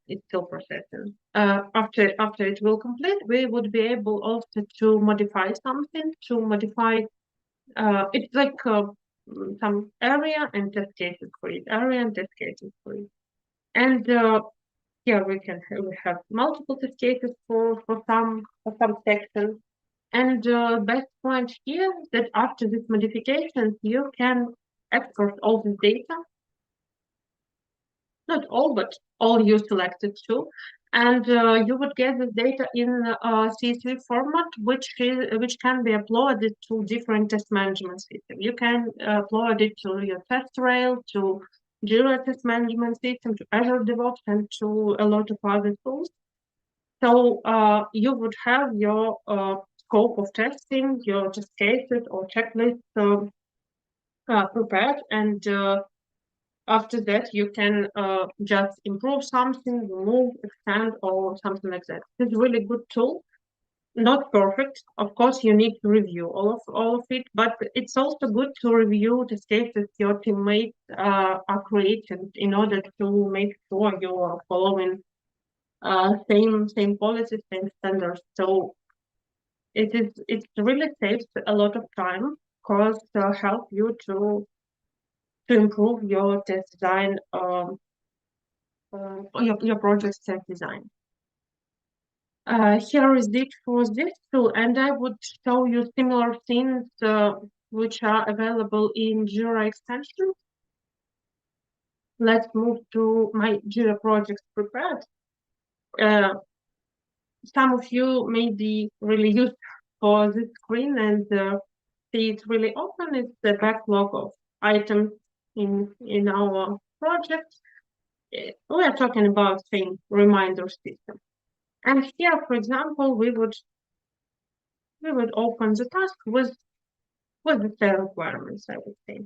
it's still processing. After it will complete, we would be able also to modify something, it's like some area and test cases for it, area and test cases for it. And here we have multiple test cases for some sections. And best point here is that after this modification, you can export all this data, not all, but all you selected to, and you would get this data in CSV format, which can be uploaded to different test management systems. You can upload it to your test rail, to Jira test management system, to Azure DevOps, and to a lot of other tools. So you would have your scope of testing, your test cases or checklist prepared, and after that you can just improve something, remove, expand, or something like that. It's a really good tool. Not perfect, of course. You need to review all of it, but it's also good to review the cases your teammates are creating in order to make sure you are following same policies, same standards. So it really saves a lot of time because help you to improve your test design, your project test design. Here is it for this tool, and I would show you similar things which are available in Jira extensions. Let's move to my Jira projects prepared. Some of you may be really used for this screen and see it really open. It's the backlog of items in our project. We are talking about same reminder system. And here, for example, we would open the task with with the same requirements, I would say.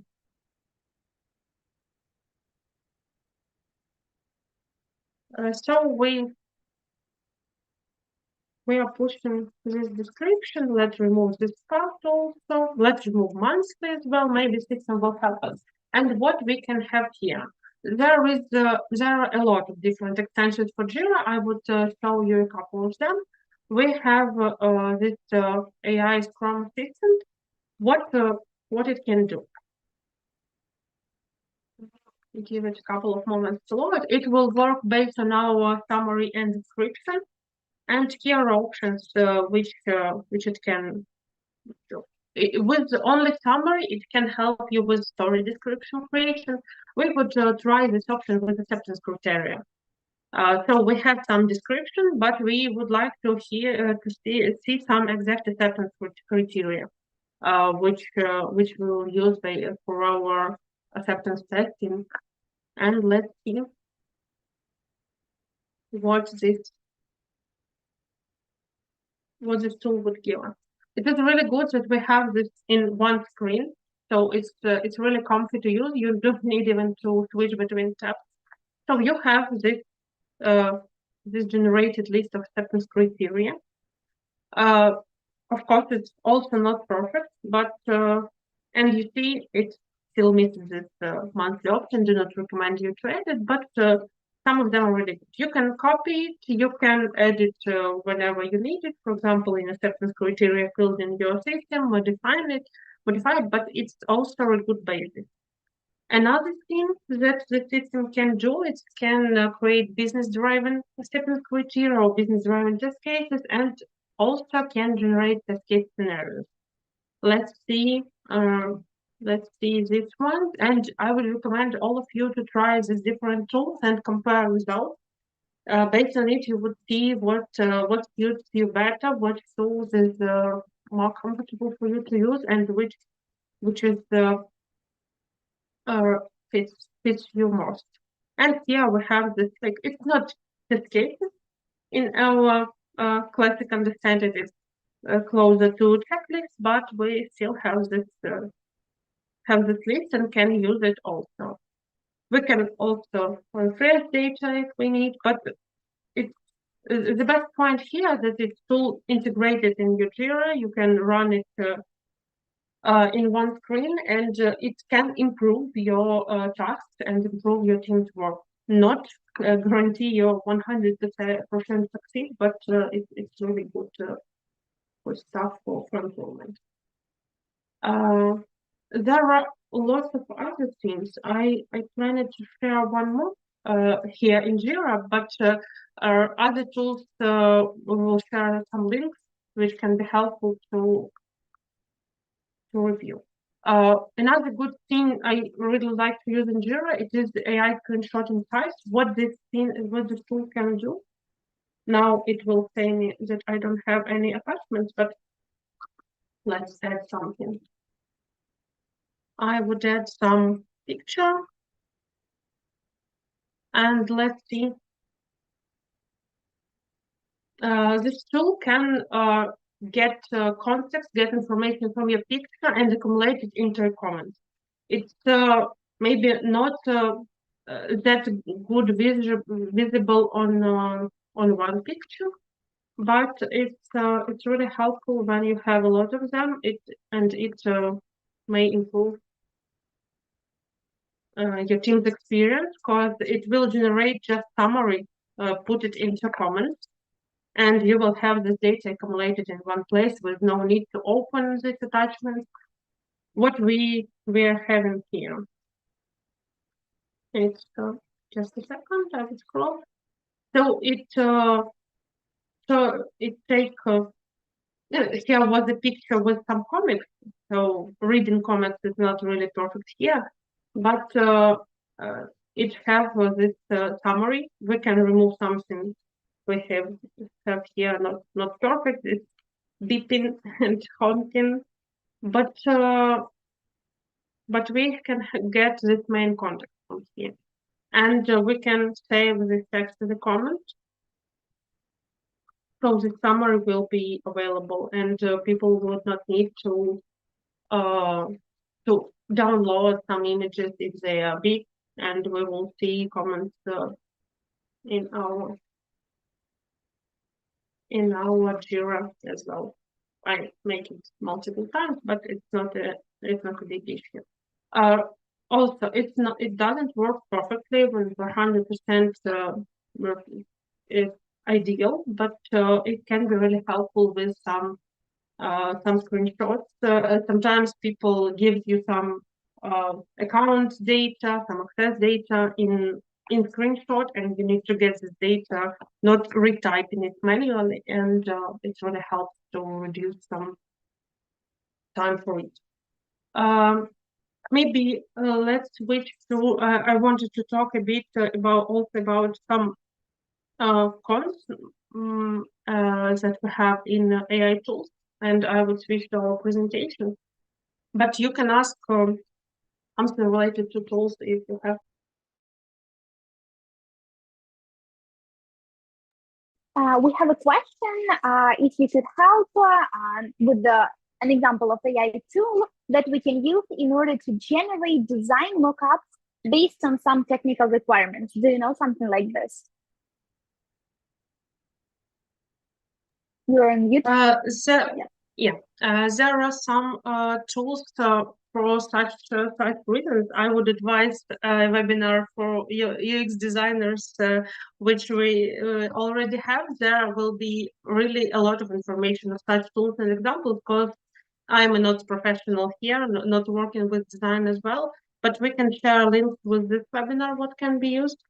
So we are pushing this description. Let's remove this part also. Let's remove monthly as well. Maybe system will help us. And what we can have here, there are a lot of different extensions for Jira. I would show you a couple of them. We have this AI Scrum Assistant. What it can do? Give it a couple of moments to load. It will work based on our summary and description. And here are options which it can do. With only summary, it can help you with story description creation. We would try this option with acceptance criteria. So we have some description, but we would like to see some exact acceptance criteria, which we will use for our acceptance testing. And let's see what this tool would give us. It is really good that we have this in one screen, so it's really comfy to use. You don't need even to switch between tabs. So you have this generated list of acceptance criteria. Of course, it's also not perfect, but and you see it still misses this monthly option. Do not recommend you to edit, but some of them are really good. You can copy it, you can edit whenever you need it. For example, in acceptance criteria field in your system, modify it, but it's also a good basis. Another thing that the system can do, it can create business-driven acceptance criteria or business-driven test cases, and also can generate test case scenarios. Let's see this one, and I would recommend all of you to try these different tools and compare results. Based on it, you would see what suits you better, what tools is more comfortable for you to use, and which is fits you most. And here we have this, like, it's not this case. In our classic understanding, it's closer to checklist, but we still have this list and can use it also. We can also refresh data if we need, but it's the best point here that it's tool integrated in your Jira. You can run it in one screen, and it can improve your tasks and improve your team's work. Not guarantee your 100% succeed, but it's really good stuff for improvement. There are lots of other things. I planned to share one more here in Jira, but other tools we will share some links which can be helpful to review. Another good thing I really like to use in Jira, it is the AI screenshotting size. What this tool can do. Now it will say me that I don't have any attachments, but let's add something. I would add some picture, and let's see. This tool can get context, get information from your picture, and accumulate it into a comment. It's maybe not that good visible on one picture, but it's really helpful when you have a lot of them. It may improve your team's experience, because it will generate just summary, put it into comments, and you will have this data accumulated in one place with no need to open this attachment. What we are having here. It's just a second, I will scroll. So it take here was a picture with some comics. So reading comics is not really perfect here, but it has this summary. We can remove something we have here not perfect. It's beeping and honking, but we can get this main context from here, and we can save this text to the comment. So the summary will be available, and people will not need to to download some images if they are big, and we will see comments in our Jira as well. I make it multiple times, but it's not a big issue. Also, it doesn't work perfectly when 100% is ideal, but it can be really helpful with some screenshots. Sometimes people give you some account data, some access data in screenshot, and you need to get this data, not retyping it manually, and it really helps to reduce some time for it. Maybe let's switch to. I wanted to talk a bit about some cons that we have in AI tools, and I will switch to our presentation. But you can ask something related to tools if you have. We have a question. If you could help with an example of AI tool that we can use in order to generate design mockups based on some technical requirements. Do you know something like this? You're on YouTube. There are some tools for such reasons. I would advise a webinar for UX designers, which we already have. There will be really a lot of information of such tools and examples, because I'm not professional here, not working with design as well, but we can share links with this webinar, what can be used.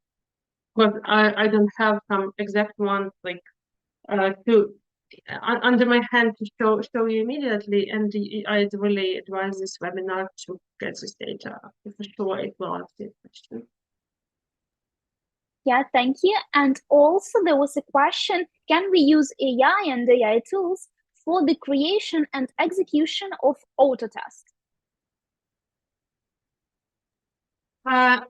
But I don't have some exact ones like to under my hand to show you immediately, and I'd really advise this webinar to get this data. For sure it will answer your question. Yeah, thank you. And also there was a question, can we use AI and AI tools for the creation and execution of autotests?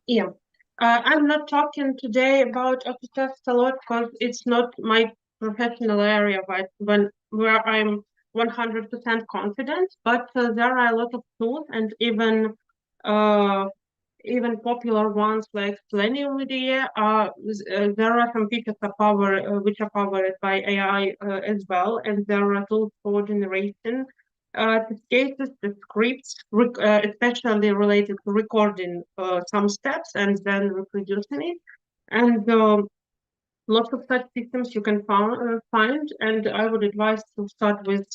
Yeah. I'm not talking today about autotests a lot because it's not my professional area, but where I'm 100% confident. But there are a lot of tools, and even popular ones like Selenium IDE. There are some features which are powered by AI as well, and there are tools for generation test cases, the scripts, especially related to recording some steps and then reproducing it. And lots of such systems you can find, and I would advise to start with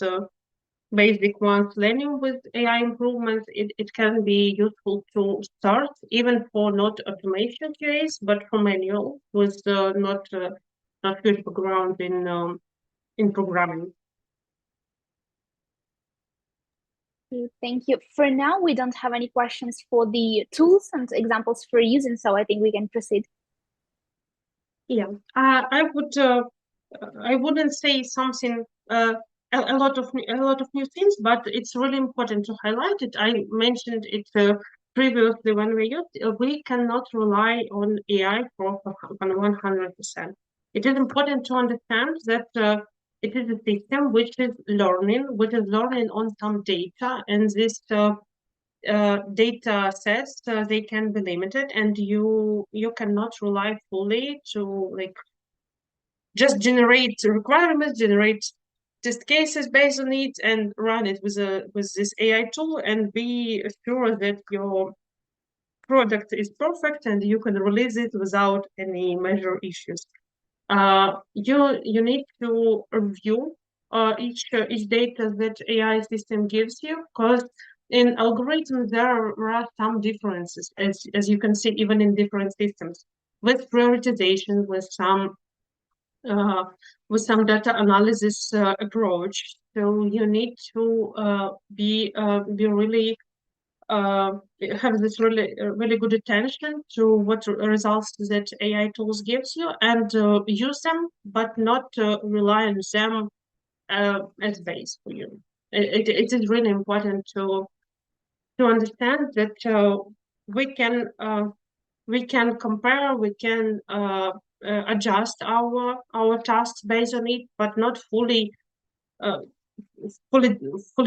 basic ones. Selenium with AI improvements, it can be useful to start, even for not automation QAs, but for manual with not huge background in programming. Thank you. For now, we don't have any questions for the tools and examples for using, so I think we can proceed. Yeah, I wouldn't say something a lot of new things, but it's really important to highlight it. I mentioned it previously when we cannot rely on AI for 100%. It is important to understand that it is a system which is learning on some data, and this data sets they can be limited, and you cannot rely fully to just generate requirements, generate test cases based on it, and run it with this AI tool, and be sure that your product is perfect and you can release it without any major issues. You need to review each data that AI system gives you, because in algorithms there are some differences, as you can see, even in different systems, with prioritization, with some data analysis approach. So you need to be really have this really good attention to what results that AI tools gives you, and use them, but not rely on them as base for you. It is really important to understand that we can compare, we can adjust our tasks based on it, but not fully fully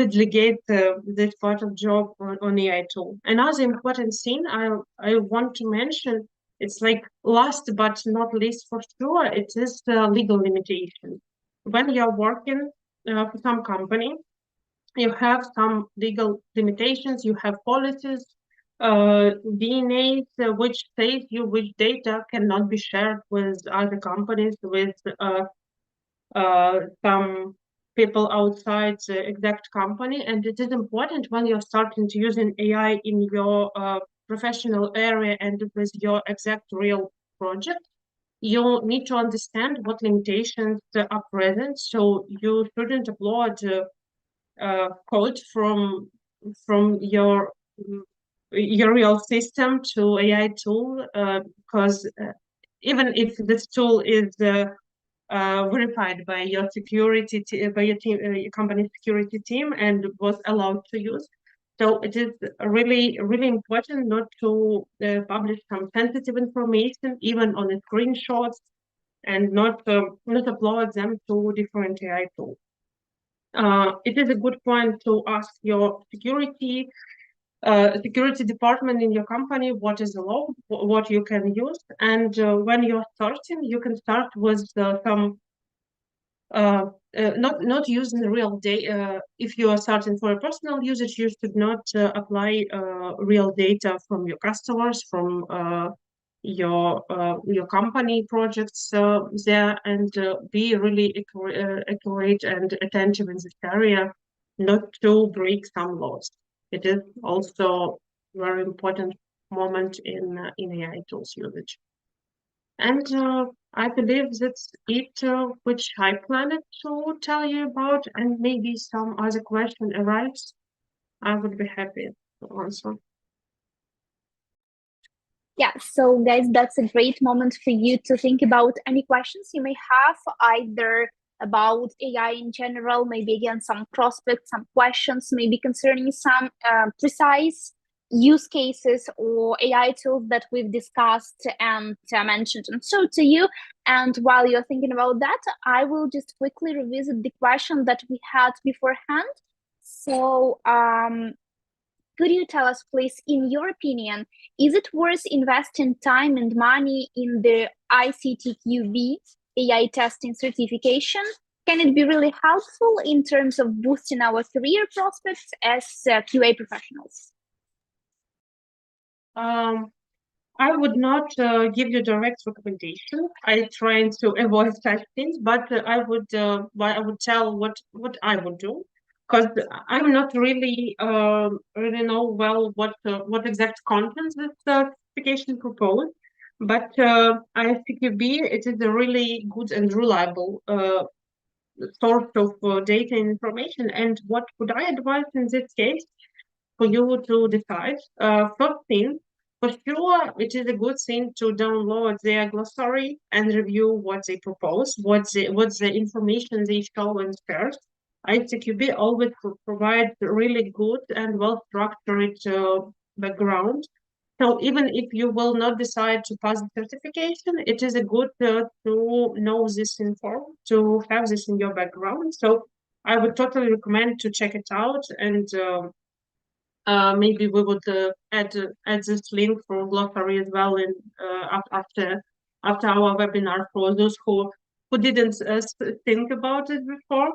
delegate this part of job on AI tool. Another important thing I want to mention, it's like last but not least for sure, it is the legal limitation. When you're working for some company, you have some legal limitations, you have policies, DNAs, which says you which data cannot be shared with other companies, with some people outside the exact company. And it is important when you're starting to using AI in your professional area and with your exact real project, you need to understand what limitations are present. So you shouldn't upload code from your real system to AI tool, because even if this tool is verified by your by your team, your company security team, and was allowed to use. So it is really important not to publish some sensitive information, even on the screenshots, and not upload them to different AI tools. It is a good point to ask your security department in your company what is the law, what you can use, and when you're starting, you can start with some not using real data. If you are starting for a personal usage, you should not apply real data from your customers, from your company projects there, and be really accurate and attentive in this area, not to break some laws. It is also very important moment in AI tools usage. And I believe that's it, which I planned to tell you about, and maybe some other question arrives. I would be happy to answer. Yeah, so guys, that's a great moment for you to think about any questions you may have, either about AI in general, maybe again some prospects, some questions, maybe concerning some precise use cases or AI tools that we've discussed and mentioned and showed to you. And while you're thinking about that, I will just quickly revisit the question that we had beforehand. So could you tell us, please, in your opinion, is it worth investing time and money in the ISTQB AI testing certification? Can it be really helpful in terms of boosting our career prospects as QA professionals? I would not give you direct recommendation. I try to avoid such things, but I would tell what I would do, because I'm not really know well what exact content this certification proposed. But ISTQB, it is a really good and reliable source of data and information. And what would I advise in this case for you to decide? First thing, for sure, it is a good thing to download their glossary and review what they propose, what's the information they show and share. ISTQB always provides really good and well-structured background. So even if you will not decide to pass the certification, it is a good to know this info, to have this in your background. So I would totally recommend to check it out, and maybe we would add this link for glossary as well in after our webinar for those who didn't think about it before.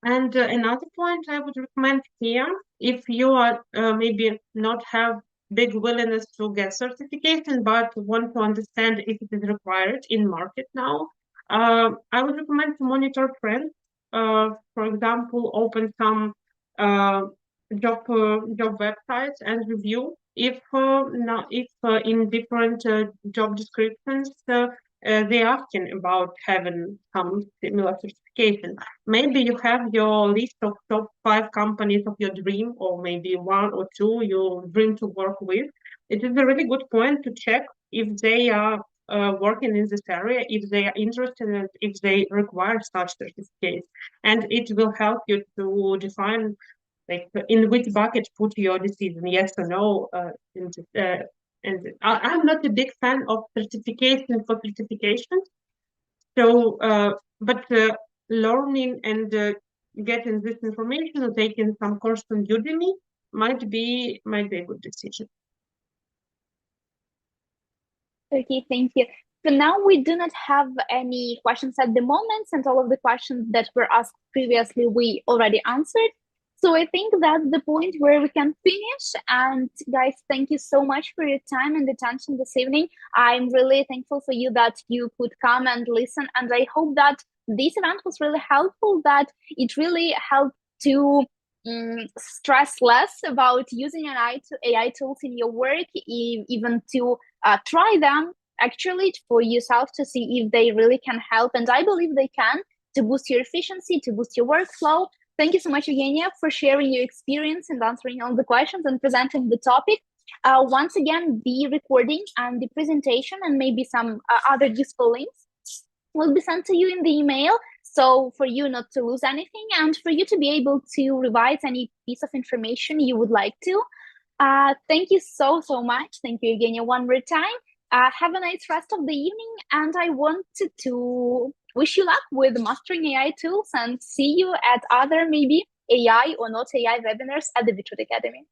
And another point I would recommend here, if you are maybe not have big willingness to get certification, but want to understand if it is required in market now, I would recommend to monitor trends. For example, open some job websites and review if in different job descriptions they're asking about having some similar certification. Maybe you have your list of top 5 companies of your dream, or maybe 1 or 2 you dream to work with. It is a really good point to check if they are working in this area, if they are interested, and if they require such certificates. And it will help you to define like in which bucket put your decision, yes or no. And I'm not a big fan of certification for certification. So, but learning and getting this information or taking some course on Udemy might be a good decision. Okay, thank you. For now, we do not have any questions at the moment, and all of the questions that were asked previously, we already answered. So I think that's the point where we can finish. And guys, thank you so much for your time and attention this evening. I'm really thankful for you that you could come and listen. And I hope that this event was really helpful, that it really helped to stress less about using AI tools in your work, even to try them actually for yourself to see if they really can help. And I believe they can, to boost your efficiency, to boost your workflow. Thank you so much, Yevgenia, for sharing your experience and answering all the questions and presenting the topic. Once again, the recording and the presentation and maybe some other useful links will be sent to you in the email. So for you not to lose anything and for you to be able to revise any piece of information you would like to. Thank you so much. Thank you, Yevgenia, one more time. Have a nice rest of the evening. And I wanted to wish you luck with mastering AI tools and see you at other maybe AI or not AI webinars at the Virtual Academy.